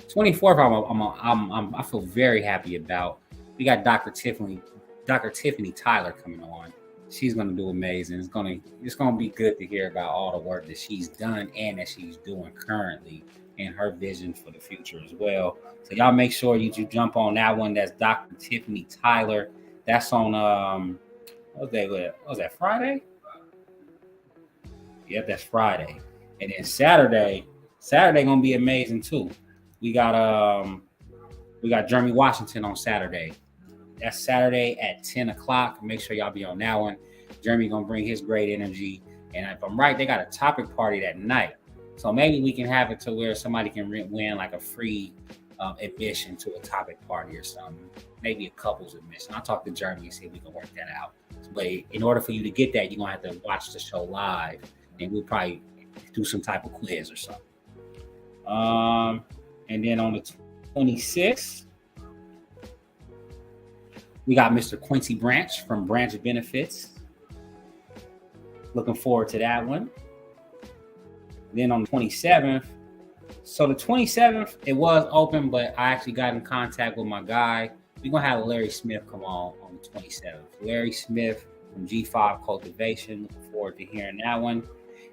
24th, I feel very happy about. We got Dr. Tiffany Tyler coming on. She's gonna do amazing. It's gonna be good to hear about all the work that she's done and that she's doing currently, and her vision for the future as well. So y'all make sure you jump on that one. That's Dr. Tiffany Tyler. That's on what was that Friday? Yep, that's Friday. And then Saturday gonna be amazing too. We got Jeremy Washington on Saturday. That's Saturday at 10 o'clock. Make sure y'all be on that one. Jeremy gonna bring his great energy. And if I'm right, they got a topic party that night. So maybe we can have it to where somebody can win like a free admission to a topic party or something. Maybe a couple's admission. I'll talk to Jeremy and see if we can work that out. But in order for you to get that, you're gonna have to watch the show live, and we'll probably do some type of quiz or something. And then on the 26th, we got Mr. Quincy Branch from Branch Benefits. Looking forward to that one. Then on the 27th, so the 27th, it was open, but I actually got in contact with my guy we're gonna have Larry Smith come on the 27th. Larry Smith from G5 Cultivation. Looking forward to hearing that one.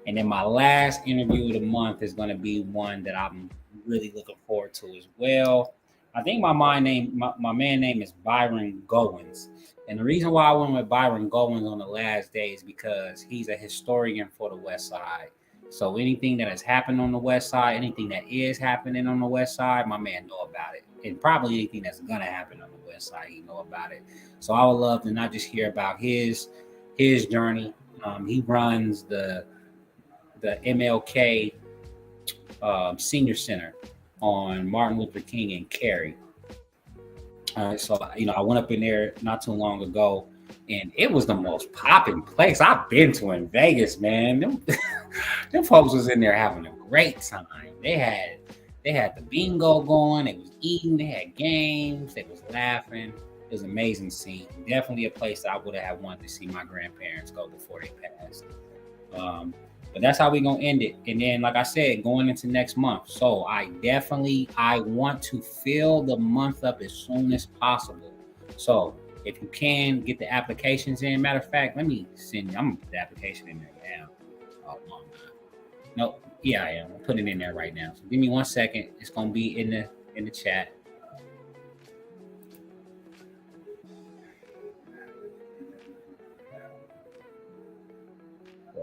And then my last interview of the month is gonna be one that I'm really looking forward to as well. I think my man name is Byron Goins. And the reason why I went with Byron Goins on the last day is because he's a historian for the West Side. So anything that has happened on the West Side, anything that is happening on the West Side, my man know about it. And probably anything that's gonna happen on the West Side, he know about it. So I would love to not just hear about his journey. He runs the MLK Senior Center on Martin Luther King and Cary. So I went up in there not too long ago, and it was the most popping place I've been to in Vegas, man. Them folks was in there having a great time. They had the bingo going. They was eating. They had games. They was laughing. It was an amazing scene. Definitely a place that I would have wanted to see my grandparents go before they passed. But that's how we're going to end it. And then, like I said, going into next month. So I want to fill the month up as soon as possible. So if you can get the applications in, matter of fact, let me send you, I'm going to put the application in there now. Oh, no. Yeah, I am. I'm putting it in there right now. So give me 1 second. It's going to be in the chat.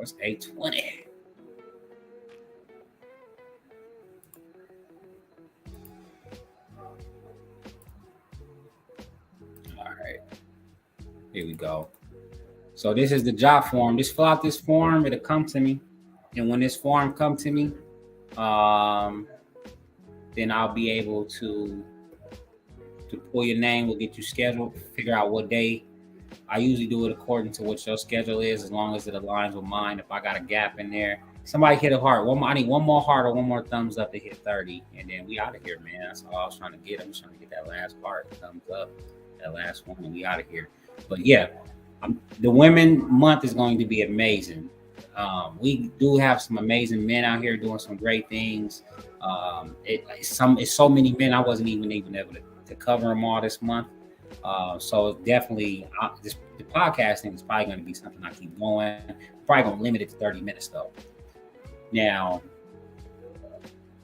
It's 8:20. All right, here we go. So this is the job form. Just fill out this form. It'll come to me, and when this form comes to me, then I'll be able to pull your name. We'll get you scheduled. Figure out what day. I usually do it according to what your schedule is, as long as it aligns with mine. If I got a gap in there, somebody hit a heart. I need one more heart or one more thumbs up to hit 30, and then we out of here, man. That's all I was trying to get. I'm just trying to get that last heart, thumbs up, that last one, and we out of here. But yeah, the Women Month is going to be amazing. We do have some amazing men out here doing some great things. It's so many men. I wasn't even able to cover them all this month. So definitely, the podcasting is probably going to be something I keep going. Probably going to limit it to 30 minutes though. Now,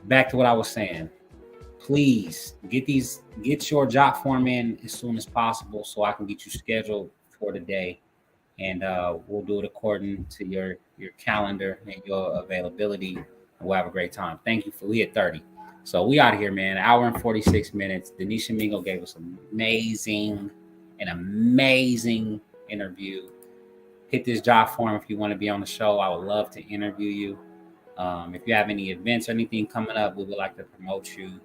back to what I was saying. Please get your job form in as soon as possible, so I can get you scheduled for the day, and we'll do it according to your calendar and your availability. And we'll have a great time. Thank you we hit 30. So we out of here, man. 1 hour and 46 minutes. Dinisha Mingo gave us an amazing interview. Hit this job form if you want to be on the show. I would love to interview you. If you have any events or anything coming up, we would like to promote you.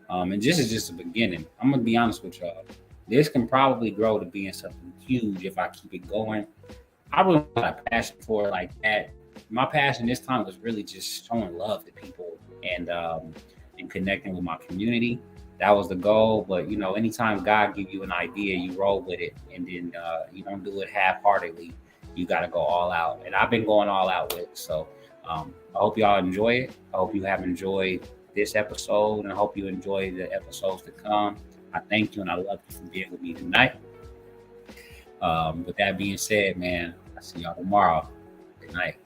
And this is just the beginning. I'm going to be honest with y'all. This can probably grow to being something huge if I keep it going. I really have a passion for it like that. My passion this time was really just showing love to people and connecting with my community. That was the goal. But anytime God gives you an idea, you roll with it, and then you don't do it half-heartedly. You got to go all out, and I've been going all out with it. So I hope y'all enjoy it. I hope you have enjoyed this episode, and I hope you enjoy the episodes to come. I thank you, and I love you for being with me tonight. With that being said, man, I'll see y'all tomorrow. Good night.